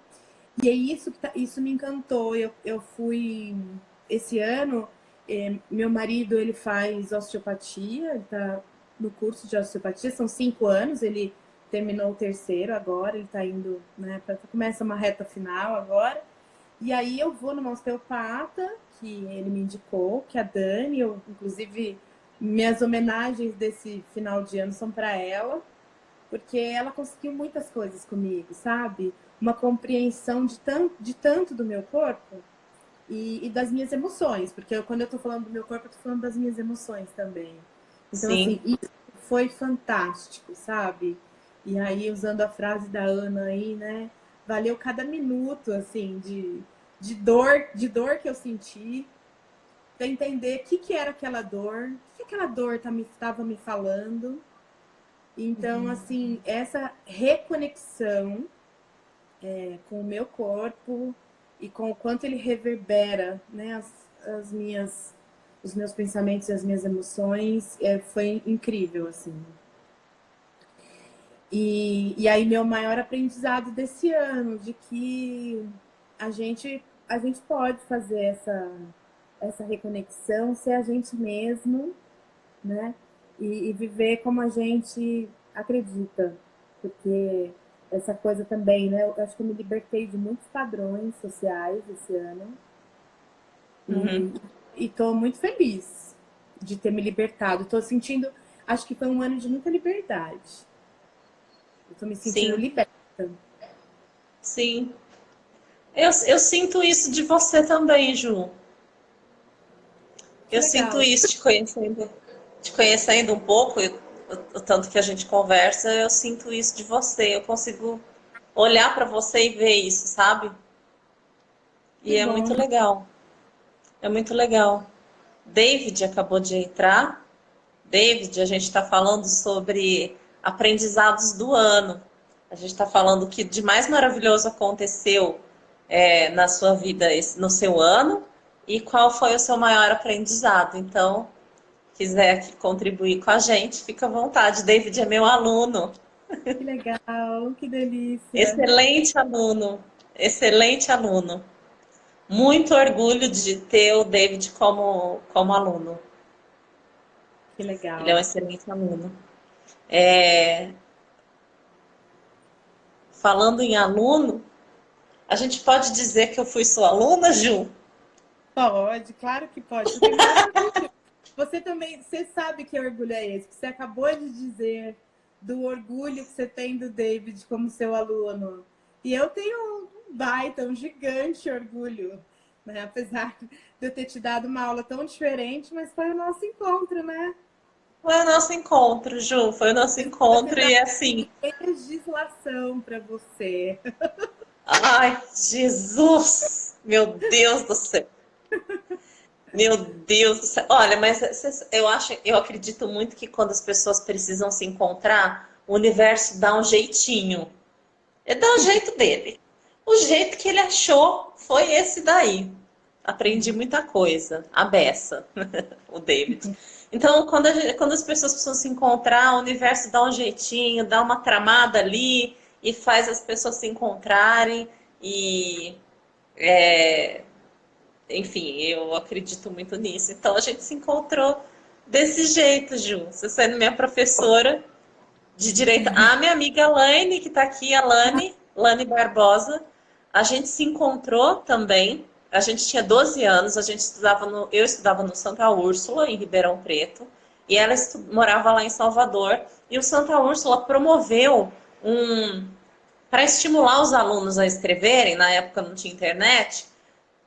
Speaker 1: E é isso isso me encantou. Eu fui esse ano, meu marido ele faz osteopatia, ele está no curso de osteopatia, são 5 anos, ele terminou o terceiro agora, ele está indo, né, começa uma reta final agora. E aí eu vou numa osteopata que ele me indicou, que é a Dani, eu inclusive minhas homenagens desse final de ano são para ela, porque ela conseguiu muitas coisas comigo, sabe? Uma compreensão de tanto do meu corpo e das minhas emoções, porque quando eu tô falando do meu corpo, eu tô falando das minhas emoções também. Então, assim,
Speaker 2: Sim.
Speaker 1: isso foi fantástico, sabe? E aí, usando a frase da Ana aí, né? Valeu cada minuto, assim, de dor que eu senti, para entender que era aquela dor, o que aquela dor estava me falando. Então, assim, essa reconexão com o meu corpo e com o quanto ele reverbera, né, as minhas os meus pensamentos e as minhas emoções. Foi incrível, assim. E aí meu maior aprendizado desse ano, de que a gente pode fazer essa reconexão, ser a gente mesmo, né? E viver como a gente acredita. Porque essa coisa também, né? Eu acho que eu me libertei de muitos padrões sociais esse ano.
Speaker 2: Uhum.
Speaker 1: E tô muito feliz de ter me libertado. Tô sentindo, acho que foi um ano de muita liberdade. Eu tô me sentindo
Speaker 2: Sim,
Speaker 1: liberta.
Speaker 2: sim. Eu sinto isso de você também, Ju.
Speaker 1: Que
Speaker 2: Eu sinto
Speaker 1: legal.
Speaker 2: isso te conhecendo um pouco, o tanto que a gente conversa, eu sinto isso de você. Eu consigo olhar para você e ver isso, sabe?
Speaker 1: Que
Speaker 2: E é
Speaker 1: bom.
Speaker 2: muito legal. É muito legal. David acabou de entrar. David, a gente está falando sobre aprendizados do ano. A gente está falando o que de mais maravilhoso aconteceu na sua vida, no seu ano, e qual foi o seu maior aprendizado. Então, quiser aqui contribuir com a gente, fica à vontade. David é meu aluno.
Speaker 1: Que legal. Que delícia.
Speaker 2: Excelente aluno. Excelente aluno. Muito orgulho de ter o David como aluno.
Speaker 1: Que
Speaker 2: Ele é um
Speaker 1: legal.
Speaker 2: excelente aluno. É, falando em aluno, a gente pode dizer que eu fui sua aluna, Ju?
Speaker 1: Pode, claro que pode. Você tem maior orgulho. Você também, você sabe que orgulho é esse, que você acabou de dizer do orgulho que você tem do David como seu aluno. E eu tenho um baita, um gigante orgulho, né? Apesar de eu ter te dado uma aula tão diferente, mas foi o nosso encontro, né?
Speaker 2: Foi o nosso encontro, Ju. Foi o nosso
Speaker 1: Eu ter
Speaker 2: encontro
Speaker 1: dado
Speaker 2: e assim.
Speaker 1: legislação para você.
Speaker 2: Ai, Jesus! Meu Deus do céu! Meu Deus do céu. Olha, mas eu acredito muito que quando as pessoas precisam se encontrar, o universo dá um jeitinho. Ele dá o jeito dele. O jeito que ele achou foi esse daí. Aprendi muita coisa. A beça, o David. Então, quando as pessoas precisam se encontrar, o universo dá um jeitinho, dá uma tramada ali e faz as pessoas se encontrarem. E enfim, eu acredito muito nisso. Então a gente se encontrou desse jeito, Ju. Você sendo minha professora de direito. A minha amiga Laine, que está aqui, a Lani Barbosa, a gente se encontrou também. A gente tinha 12 anos, eu estudava no Santa Úrsula, em Ribeirão Preto, e ela morava lá em Salvador. E o Santa Úrsula promoveu para estimular os alunos a escreverem, na época não tinha internet,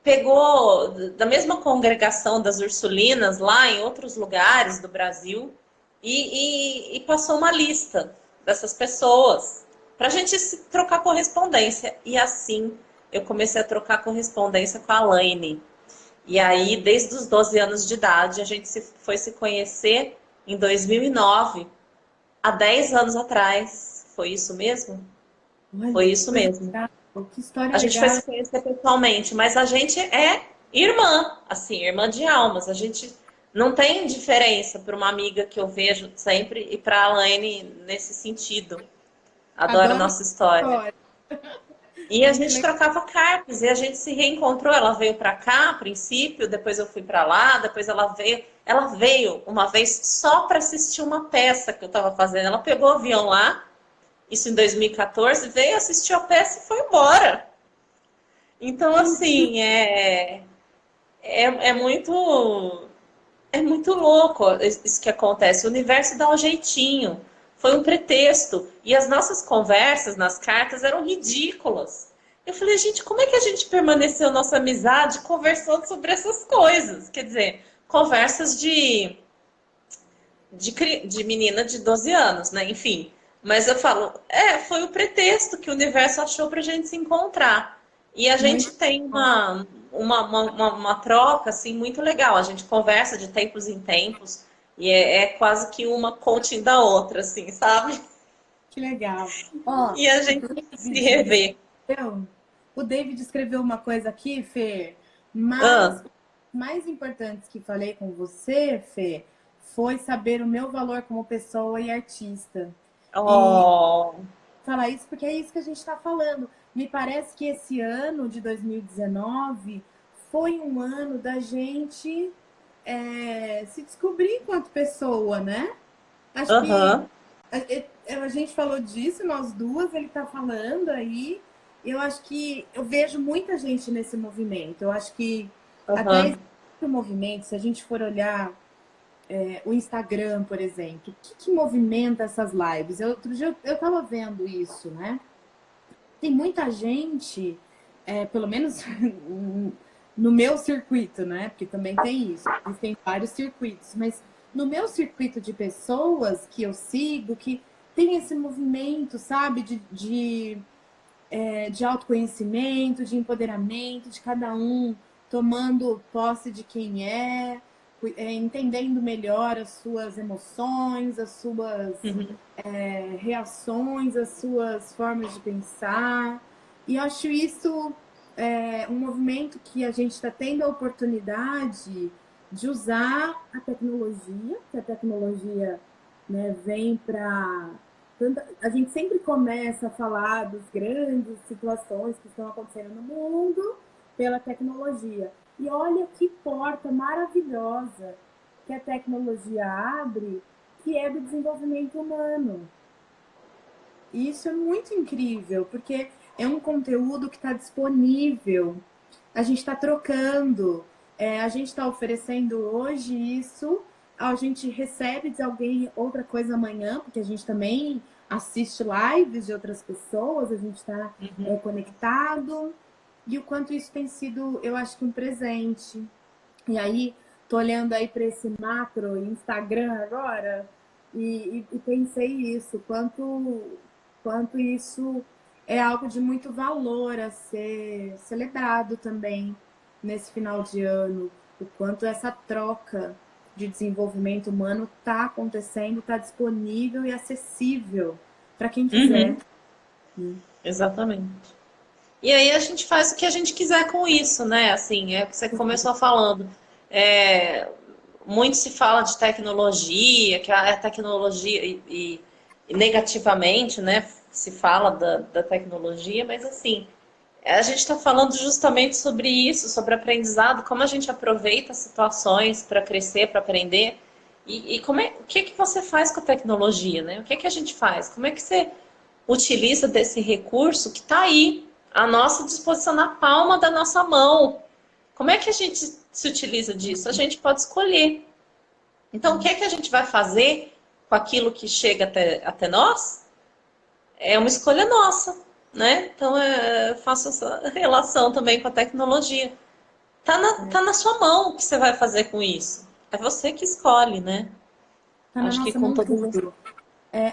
Speaker 2: pegou da mesma congregação das Ursulinas lá em outros lugares do Brasil e passou uma lista dessas pessoas para a gente trocar correspondência. E assim eu comecei a trocar correspondência com a Laine. E aí, desde os 12 anos de idade, a gente foi se conhecer em 2009, há 10 anos atrás. Foi isso mesmo? Foi
Speaker 1: Olha, que
Speaker 2: isso
Speaker 1: coisa
Speaker 2: mesmo.
Speaker 1: legal, que história
Speaker 2: A gente foi
Speaker 1: legal.
Speaker 2: se conhecer pessoalmente, mas a gente é irmã, assim, irmã de almas. A gente não tem diferença para uma amiga que eu vejo sempre e para a Laine nesse sentido. Adoro
Speaker 1: Adoro
Speaker 2: nossa história.
Speaker 1: história.
Speaker 2: E a
Speaker 1: Que
Speaker 2: gente
Speaker 1: legal.
Speaker 2: trocava cartas e a gente se reencontrou. Ela veio para cá, a princípio, depois eu fui para lá, depois ela veio. Ela veio uma vez só para assistir uma peça que eu estava fazendo. Ela pegou o avião lá, isso em 2014, veio assistir a peça e foi embora. Então, assim, é muito louco isso que acontece. O universo dá um jeitinho. Foi um pretexto. E as nossas conversas nas cartas eram ridículas. Eu falei, gente, como é que a gente permaneceu nossa amizade conversando sobre essas coisas? Quer dizer, conversas de menina de 12 anos, né? Enfim. Mas eu falo, foi o pretexto que o universo achou pra gente se encontrar. E a
Speaker 1: Muito
Speaker 2: gente tem
Speaker 1: bom.
Speaker 2: uma troca, assim, muito legal. A gente conversa de tempos em tempos e é quase que uma coaching da outra, assim, sabe?
Speaker 1: Que legal. Ó,
Speaker 2: E a
Speaker 1: o
Speaker 2: gente se
Speaker 1: David
Speaker 2: revê.
Speaker 1: escreveu, o David escreveu uma coisa aqui, Fê, mas
Speaker 2: Ah.
Speaker 1: mais importantes que falei com você, Fê, foi saber o meu valor como pessoa e artista. E
Speaker 2: Oh,
Speaker 1: falar isso porque é isso que a gente está falando. Me parece que esse ano de 2019 foi um ano da gente se descobrir enquanto pessoa, né? Acho que
Speaker 2: aham,
Speaker 1: a gente falou disso, nós duas, ele está falando aí. Eu acho que eu vejo muita gente nesse movimento. Eu acho que até esse
Speaker 2: aham,
Speaker 1: movimento, se a gente for olhar o Instagram, por exemplo, o que movimenta essas lives? Outro dia eu estava vendo isso, né? Tem muita gente, pelo menos no meu circuito, né? Porque também tem isso, existem vários circuitos, mas no meu circuito de pessoas que eu sigo, que tem esse movimento, sabe, de autoconhecimento, de empoderamento, de cada um tomando posse de quem entendendo melhor as suas emoções, as suas
Speaker 2: uhum,
Speaker 1: reações, as suas formas de pensar. E acho isso um movimento que a gente está tendo a oportunidade de usar a tecnologia, que a tecnologia, né, vem para. A gente sempre começa a falar das grandes situações que estão acontecendo no mundo pela tecnologia. E olha que porta maravilhosa que a tecnologia abre, que é do desenvolvimento humano. E isso é muito incrível, porque é um conteúdo que está disponível, a gente está trocando, a gente está oferecendo hoje isso, a gente recebe de alguém outra coisa amanhã, porque a gente também assiste lives de outras pessoas, a gente está
Speaker 2: uhum.
Speaker 1: conectado, e o quanto isso tem sido, eu acho que um presente. E aí, tô olhando aí para esse macro Instagram agora e pensei isso, quanto isso é algo de muito valor a ser celebrado também nesse final de ano, o quanto essa troca de desenvolvimento humano está acontecendo, está disponível e acessível para quem quiser.
Speaker 2: Uhum, exatamente. E aí a gente faz o que a gente quiser com isso, né? Assim, é o que você começou falando. É, muito se fala de tecnologia, que a tecnologia e negativamente, né? Se fala da tecnologia, mas assim, a gente está falando justamente sobre isso, sobre aprendizado, como a gente aproveita as situações para crescer, para aprender. E como o que que você faz com a tecnologia, né? O que que a gente faz? Como é que você utiliza desse recurso que está aí, à nossa disposição, na palma da nossa mão? Como é que a gente se utiliza disso? A gente pode escolher. Então, o que é que a gente vai fazer com aquilo que chega até nós? É uma escolha nossa, né? Então, eu faço essa relação também com a tecnologia. Tá na sua mão o que você vai fazer com isso. É você que escolhe, né?
Speaker 1: Tá na
Speaker 2: Acho que
Speaker 1: nossa
Speaker 2: com
Speaker 1: mão
Speaker 2: todas as...
Speaker 1: tudo.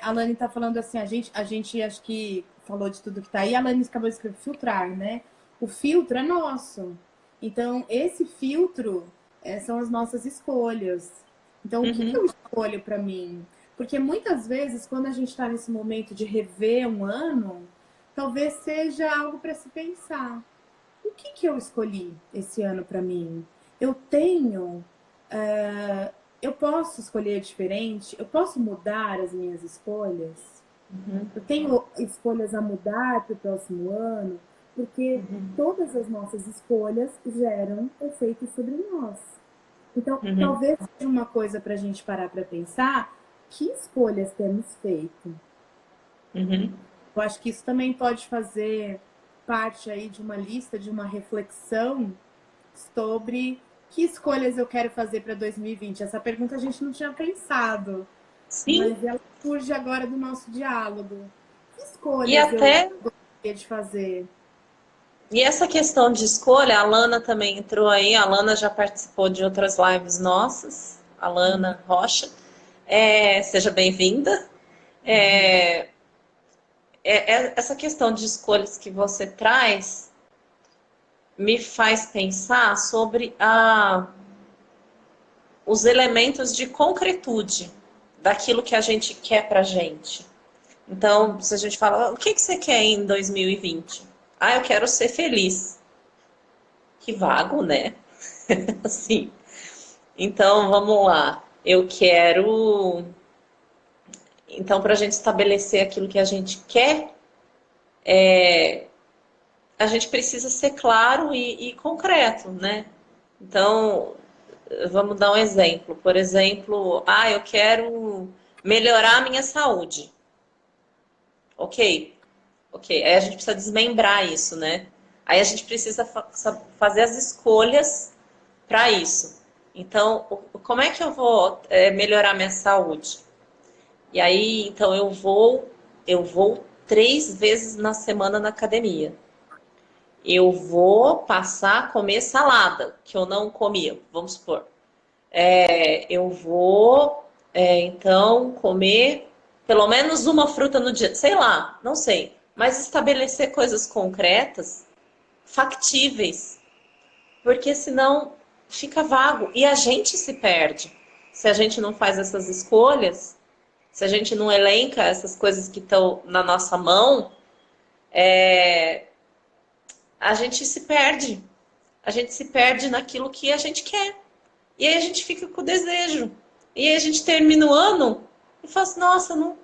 Speaker 1: A Lani tá falando assim, a gente acho que falou de tudo que tá aí, a Lani acabou de escrever filtrar, né? O filtro é nosso. Então, esse filtro são as nossas escolhas. Então, o que
Speaker 2: Uhum,
Speaker 1: eu escolho para mim? Porque muitas vezes, quando a gente está nesse momento de rever um ano, talvez seja algo para se pensar. O que eu escolhi esse ano para mim? Eu tenho eu posso escolher diferente? Eu posso mudar as minhas escolhas?
Speaker 2: uhum,
Speaker 1: Eu tenho escolhas a mudar para o próximo ano? Porque
Speaker 2: uhum,
Speaker 1: todas as nossas escolhas geram efeitos sobre nós. Então,
Speaker 2: uhum,
Speaker 1: talvez seja uma coisa para a gente parar para pensar que escolhas temos feito.
Speaker 2: uhum.
Speaker 1: Eu acho que isso também pode fazer parte aí de uma lista, de uma reflexão sobre que escolhas eu quero fazer para 2020. Essa pergunta a gente não tinha pensado,
Speaker 2: Sim,
Speaker 1: mas ela surge agora do nosso diálogo. Que
Speaker 2: e
Speaker 1: escolhas eu
Speaker 2: até
Speaker 1: gostaria de fazer?
Speaker 2: e essa questão de escolha, a Lana também entrou aí, a Lana já participou de outras lives nossas, a Lana Rocha. Seja bem-vinda. É, essa questão de escolhas que você traz me faz pensar sobre os elementos de concretude daquilo que a gente quer pra gente. Então, se a gente fala, o que que você quer em 2020? Ah, eu quero ser feliz. Que vago, né? Assim. Então, vamos lá. Eu quero. Então, para a gente estabelecer aquilo que a gente quer, a gente precisa ser claro e concreto, né? Então, vamos dar um exemplo. Por exemplo, eu quero melhorar a minha saúde. Ok, ok. Aí a gente precisa desmembrar isso, né? Aí a gente precisa fazer as escolhas para isso. Então, como é que eu vou melhorar minha saúde? E aí, então eu vou 3 vezes na semana na academia. Eu vou passar a comer salada, que eu não comia, vamos supor. Eu vou, então, comer pelo menos uma fruta no dia. Sei lá, não sei. Mas estabelecer coisas concretas, factíveis, porque senão fica vago e a gente se perde. Se a gente não faz essas escolhas, se a gente não elenca essas coisas que estão na nossa mão, a gente se perde. A gente se perde naquilo que a gente quer. E aí a gente fica com o desejo. E aí a gente termina o ano e fala assim, nossa, não...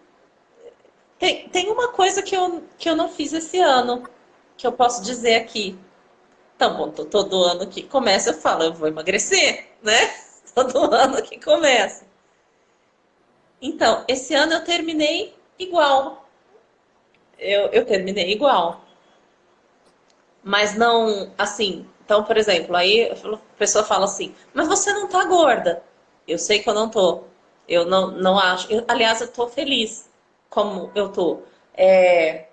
Speaker 2: tem uma coisa que eu não fiz esse ano, que eu posso dizer aqui. Então, bom, todo ano que começa eu falo, eu vou emagrecer, né? Todo ano que começa. Então, esse ano eu terminei igual. Eu terminei igual. Mas não, assim, então, por exemplo, aí a pessoa fala assim, mas você não tá gorda. Eu sei que eu não tô. Eu não acho. Aliás, eu tô feliz como eu tô. É,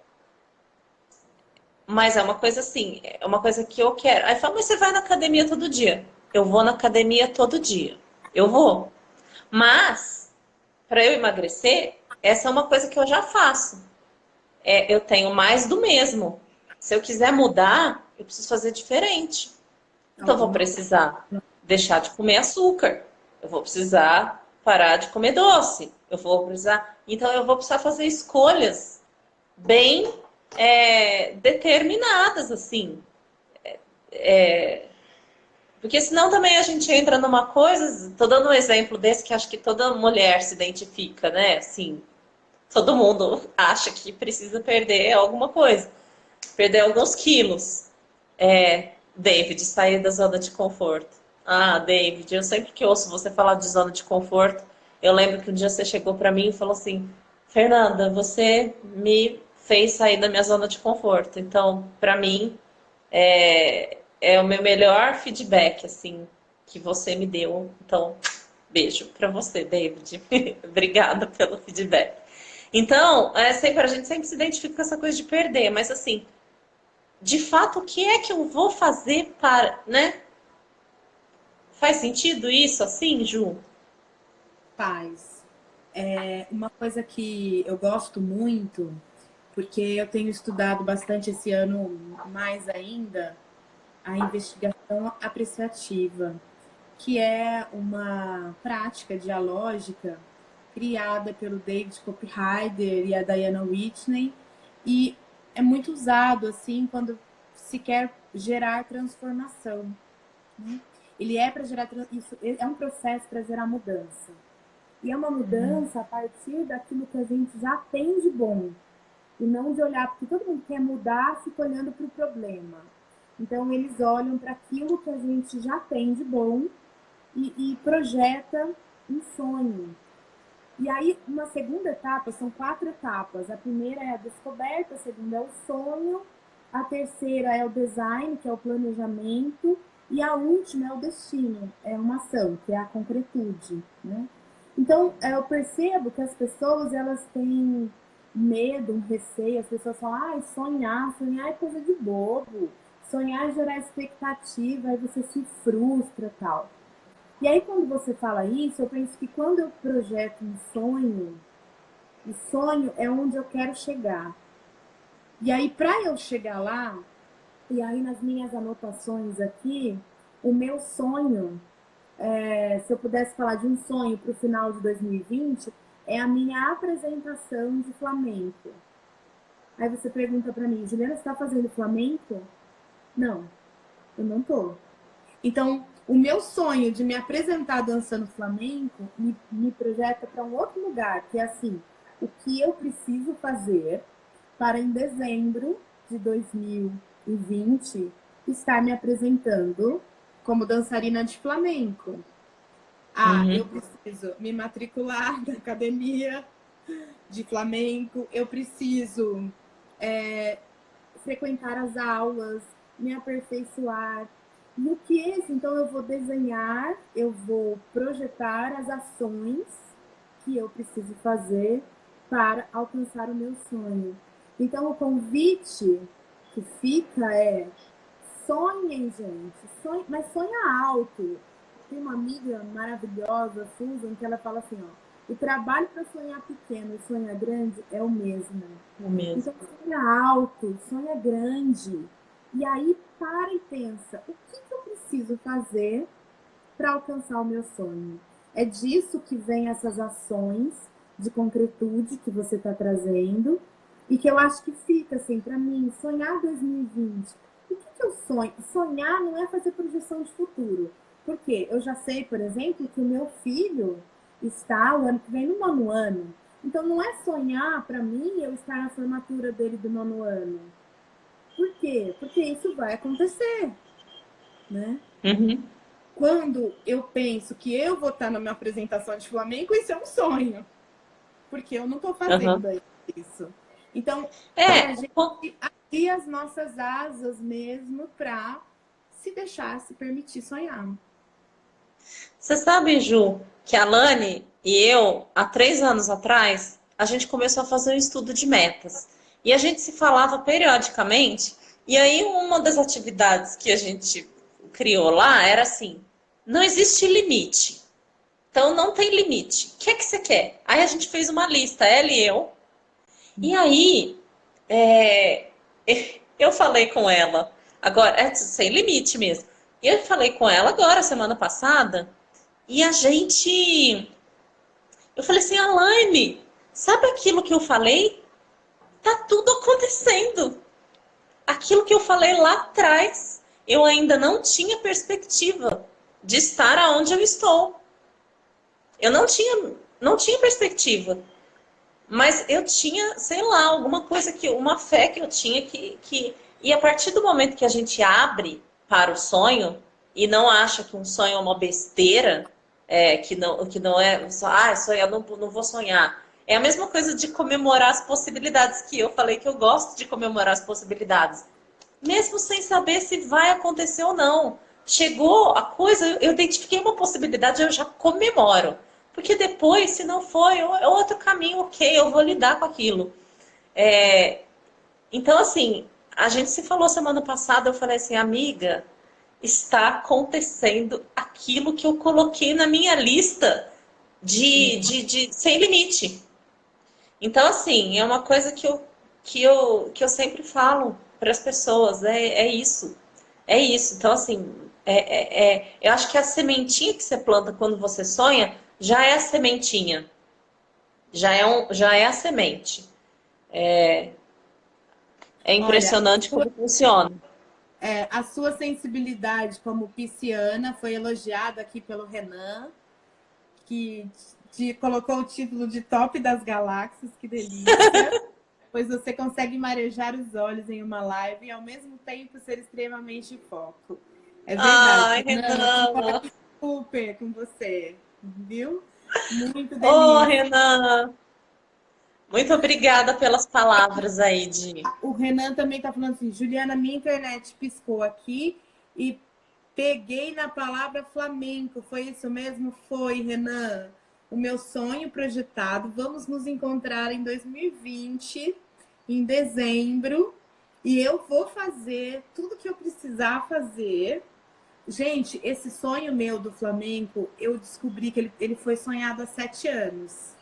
Speaker 2: mas é uma coisa assim, é uma coisa que eu quero. Aí fala, mas você vai na academia todo dia? Eu vou na academia todo dia. Eu vou. Mas, para eu emagrecer, essa é uma coisa que eu já faço. Eu tenho mais do mesmo. Se eu quiser mudar, eu preciso fazer diferente. Então, eu vou
Speaker 1: Alguma
Speaker 2: precisar deixar de comer açúcar. Eu vou precisar parar de comer doce. Eu vou precisar. Então, eu vou precisar fazer escolhas bem determinadas, assim. Porque senão também a gente entra numa coisa. Tô dando um exemplo desse que acho que toda mulher se identifica, né? Assim, todo mundo acha que precisa perder alguma coisa, perder alguns quilos. David, sair da zona de conforto. Ah, David, eu sempre que ouço você falar de zona de conforto, eu lembro que um dia você chegou para mim e falou assim: Fernanda, você me fez sair da minha zona de conforto. Então, para mim, é o meu melhor feedback, assim, que você me deu. Então, beijo para você, David. Obrigada pelo feedback. Então, sempre, a gente sempre se identifica com essa coisa de perder, mas assim, de fato, o que é que eu vou fazer para, né? Faz sentido isso assim, Ju?
Speaker 1: paz. É uma coisa que eu gosto muito, porque eu tenho estudado bastante esse ano, mais ainda, a investigação apreciativa, que é uma prática dialógica criada pelo David Copyrider e a Diana Whitney, e é muito usado assim quando se quer gerar transformação, né? Ele é para gerar isso, é um processo para gerar mudança. E é uma mudança a partir daquilo que a gente já tem de bom. E não de olhar, porque todo mundo quer mudar, fica olhando para o problema. Então, eles olham para aquilo que a gente já tem de bom e projeta um sonho. E aí, uma segunda etapa, são 4 etapas. A primeira é a descoberta, a segunda é o sonho, a terceira é o design, que é o planejamento, e a última é o destino, é uma ação, que é a concretude, né? Então, eu percebo que as pessoas, elas têm medo, um receio, as pessoas falam, sonhar é coisa de bobo, sonhar é gerar expectativa, aí você se frustra e tal. E aí, quando você fala isso, eu penso que quando eu projeto um sonho, o sonho é onde eu quero chegar. E aí, para eu chegar lá, e aí nas minhas anotações aqui, o meu sonho, se eu pudesse falar de um sonho para o final de 2020, é a minha apresentação de flamenco. Aí você pergunta para mim, Juliana, você está fazendo flamenco? Não, eu não tô. Então, O meu sonho de me apresentar dançando flamenco me projeta para um outro lugar, que é assim, o que eu preciso fazer para em dezembro de 2020 estar me apresentando como dançarina de flamenco. Ah, eu
Speaker 2: Uhum.
Speaker 1: preciso me matricular na academia de flamenco, eu preciso frequentar as aulas, me aperfeiçoar. E o que é isso? Então eu vou desenhar, eu vou projetar as ações que eu preciso fazer para alcançar o meu sonho. Então o convite que fica é: sonhem, gente, sonhem, mas sonha alto. Tem uma amiga maravilhosa, Susan, que ela fala assim, ó, o trabalho para sonhar pequeno e sonhar grande é o mesmo.
Speaker 2: O mesmo.
Speaker 1: Então sonha alto, sonha grande. E aí para e pensa, o que eu preciso fazer para alcançar o meu sonho? É disso que vem essas ações de concretude que você está trazendo e que eu acho que fica assim para mim, sonhar 2020. O que eu sonho? Sonhar não é fazer projeção de futuro. Porque eu já sei, por exemplo, que o meu filho está o ano que vem no nono ano. Então não é sonhar para mim eu estar na formatura dele do nono ano. Por quê? Porque isso vai acontecer, né?
Speaker 2: Uhum.
Speaker 1: Quando eu penso que eu vou estar na minha apresentação de flamenco, isso é um sonho, porque eu não estou
Speaker 2: Uhum.
Speaker 1: fazendo isso. Então, é a
Speaker 2: É,
Speaker 1: gente abrir as nossas asas mesmo para se deixar, se permitir sonhar.
Speaker 2: você sabe, Ju, que a Lani e eu, há 3 anos atrás, a gente começou a fazer um estudo de metas. E a gente se falava periodicamente. E aí, uma das atividades que a gente criou lá era assim: não existe limite. Então, não tem limite. O que é que você quer? Aí a gente fez uma lista, ela e eu. E aí, é, eu falei com ela, agora, é sem limite mesmo. E eu falei com ela agora, semana passada. E a gente. Eu falei assim, Alaine, sabe aquilo que eu falei? Tá tudo acontecendo. Aquilo que eu falei lá atrás, eu ainda não tinha perspectiva de estar aonde eu estou. Eu não tinha perspectiva. Mas eu tinha, sei lá, alguma coisa que, uma fé que eu tinha e a partir do momento que a gente abre para o sonho e não acha que um sonho é uma besteira, que não é só, sonhar, não vou sonhar. É a mesma coisa de comemorar as possibilidades que eu falei que eu gosto de comemorar as possibilidades, mesmo sem saber se vai acontecer ou não. Chegou a coisa, eu identifiquei uma possibilidade, eu já comemoro. Porque depois, se não for, é outro caminho, ok, eu vou lidar com aquilo. Então, assim, a gente se falou semana passada, eu falei assim, amiga, está acontecendo aquilo que eu coloquei na minha lista de sem limite. Então, assim, é uma coisa que eu sempre falo para as pessoas, é isso. É isso. Então, assim, eu acho que a sementinha que você planta quando você sonha já é a sementinha. Já é a semente. É
Speaker 1: Olha,
Speaker 2: impressionante como funciona.
Speaker 1: a sua sensibilidade como pisciana foi elogiada aqui pelo Renan, que te colocou o título de top das galáxias, que delícia. Pois você consegue marejar os olhos em uma live e ao mesmo tempo ser extremamente foco. É verdade,
Speaker 2: Ai,
Speaker 1: Renan, eu concordo
Speaker 2: Renan.
Speaker 1: super com você, viu? Muito
Speaker 2: Ô,
Speaker 1: delícia.
Speaker 2: Renan. Muito obrigada pelas palavras aí de.
Speaker 1: O Renan também está falando assim, Juliana, minha internet piscou aqui e peguei na palavra flamenco. Foi isso mesmo? Foi, Renan. O meu sonho projetado. Vamos nos encontrar em 2020, em dezembro, e eu vou fazer tudo que eu precisar fazer. Gente, esse sonho meu do flamenco, eu descobri que ele foi sonhado há 7 anos.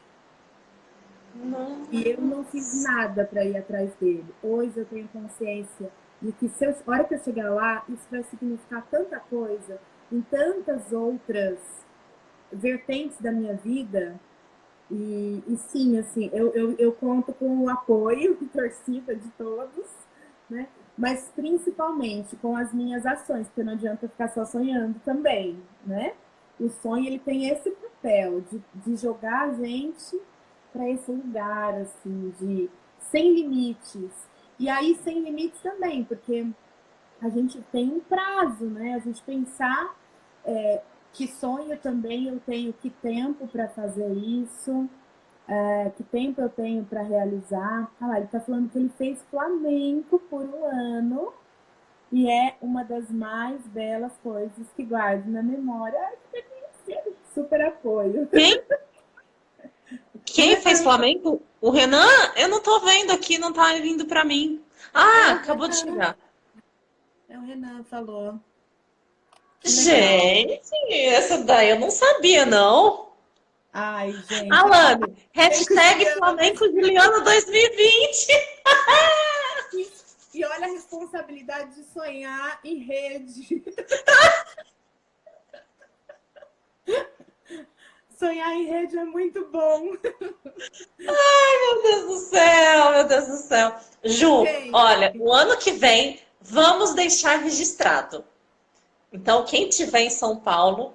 Speaker 1: E eu não fiz
Speaker 2: Nossa.
Speaker 1: nada para ir atrás dele. Hoje eu tenho consciência de que se a hora que eu chegar lá, isso vai significar tanta coisa em tantas outras vertentes da minha vida. E sim, assim, eu conto com o apoio e torcida de todos, né?
Speaker 3: mas principalmente com as minhas ações, porque não adianta ficar só sonhando também, né? O sonho, ele tem esse papel de jogar a gente para esse lugar, assim, de sem limites. E aí, sem limites também, porque a gente tem um prazo, né? A gente pensar que sonho também eu tenho, que tempo para fazer isso, que tempo eu tenho para realizar. Ah lá, ele está falando que ele fez flamenco por um ano e é uma das mais belas coisas que guardo na memória. Ai, que delícia! Super apoio.
Speaker 2: Quem fez Flamengo? O Renan? Eu não tô vendo aqui, não tá vindo para mim. Ah, acabou de chegar.
Speaker 1: O Renan falou. Que legal.
Speaker 2: Gente, essa daí eu não sabia, não.
Speaker 3: Ai, gente.
Speaker 2: Alane, hashtag
Speaker 3: Juliana,
Speaker 2: Flamengo Juliana 2020.
Speaker 3: e olha a responsabilidade de sonhar em rede. Sonhar em rede é muito bom.
Speaker 2: Meu Deus do céu, meu Deus do céu. Ju,
Speaker 3: Gente.
Speaker 2: olha, o ano que vem vamos deixar registrado. Então, quem tiver em São Paulo,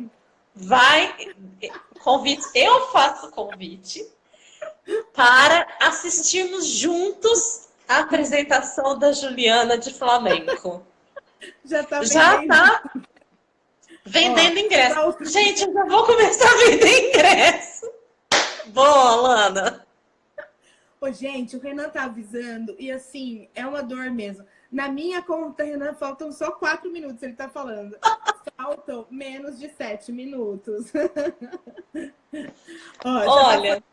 Speaker 2: vai. Convite, eu faço convite para assistirmos juntos a apresentação da Juliana de Flamenco.
Speaker 3: Já tá
Speaker 2: Já
Speaker 3: vendendo.
Speaker 2: tá vendendo ingresso. Gente, eu já vou começar a vender ingresso. Boa, Alana.
Speaker 3: Ô, gente, o Renan tá avisando e assim, é uma dor mesmo. Na minha conta, Renan, faltam só 4 minutos, ele tá falando. Faltam menos de 7 minutos. Ó,
Speaker 2: olha,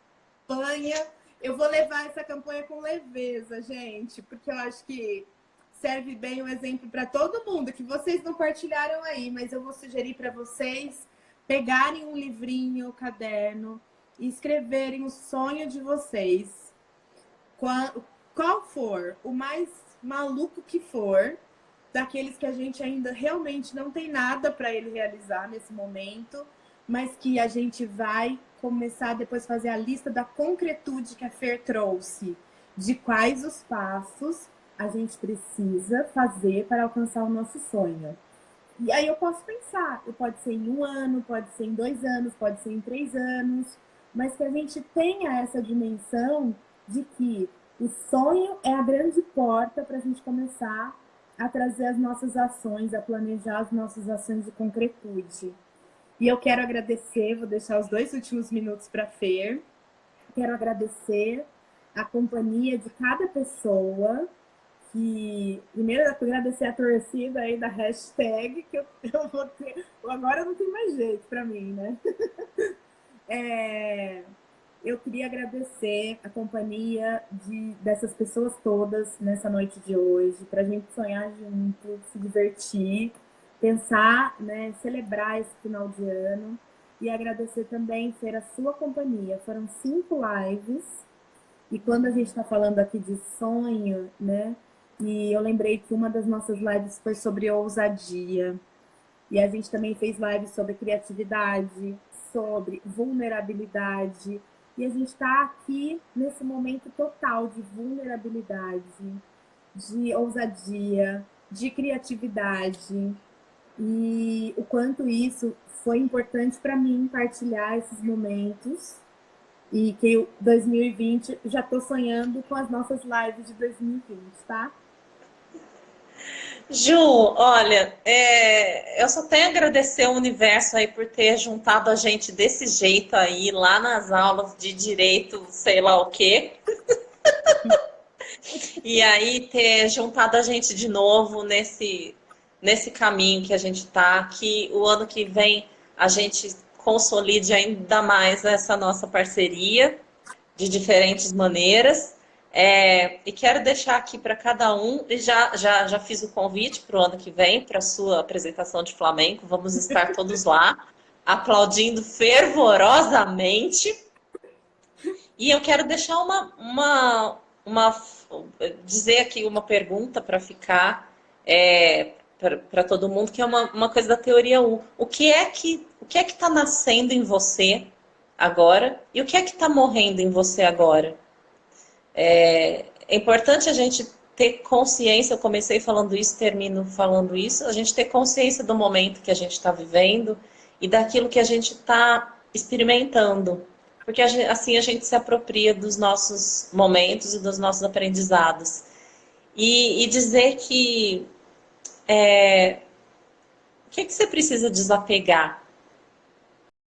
Speaker 3: campanha. Eu vou levar essa campanha com leveza, gente, porque eu acho que serve bem um exemplo para todo mundo, que vocês não partilharam aí, mas eu vou sugerir para vocês pegarem um livrinho, um caderno e escreverem o sonho de vocês. Qual for, o mais maluco que for, daqueles que a gente ainda realmente não tem nada para ele realizar nesse momento, mas que a gente vai começar a depois fazer a lista da concretude que a Fer trouxe, de quais os passos a gente precisa fazer para alcançar o nosso sonho. E aí eu posso pensar, pode ser em 1 ano, pode ser em 2 anos, pode ser em 3 anos, mas que a gente tenha essa dimensão de que o sonho é a grande porta para a gente começar a trazer as nossas ações, a planejar as nossas ações de concretude. E eu quero agradecer, vou deixar os 2 últimos minutos para a Fer. Quero agradecer a companhia de cada pessoa. Primeiro, agradecer a torcida aí da hashtag, que eu vou ter. Agora não tem mais jeito para mim, né? Eu queria agradecer a companhia dessas pessoas todas nessa noite de hoje, para a gente sonhar junto, se divertir, pensar, né, celebrar esse final de ano e agradecer também ser a sua companhia. Foram 5 lives e quando a gente está falando aqui de sonho, né, e eu lembrei que uma das nossas lives foi sobre ousadia e a gente também fez lives sobre criatividade, sobre vulnerabilidade. E a gente está aqui nesse momento total de vulnerabilidade, de ousadia, de criatividade. E o quanto isso foi importante para mim partilhar esses momentos. E que 2020, já estou sonhando com as nossas lives de 2020, tá?
Speaker 2: Ju, olha, eu só tenho a agradecer ao universo aí por ter juntado a gente desse jeito aí, lá nas aulas de direito, sei lá o quê. E aí ter juntado a gente de novo nesse caminho que a gente tá, que o ano que vem a gente consolide ainda mais essa nossa parceria de diferentes maneiras. E quero deixar aqui para cada um, e já fiz o convite para o ano que vem, para a sua apresentação de Flamenco. Vamos estar todos lá, aplaudindo fervorosamente. E eu quero deixar dizer aqui uma pergunta para ficar para todo mundo, que é uma coisa da teoria U. O que é que está nascendo em você agora e o que é que está morrendo em você agora? É importante a gente ter consciência, eu comecei falando isso, termino falando isso, a gente ter consciência do momento que a gente está vivendo e daquilo que a gente está experimentando. Porque assim a gente se apropria dos nossos momentos e dos nossos aprendizados. E dizer que o que você precisa desapegar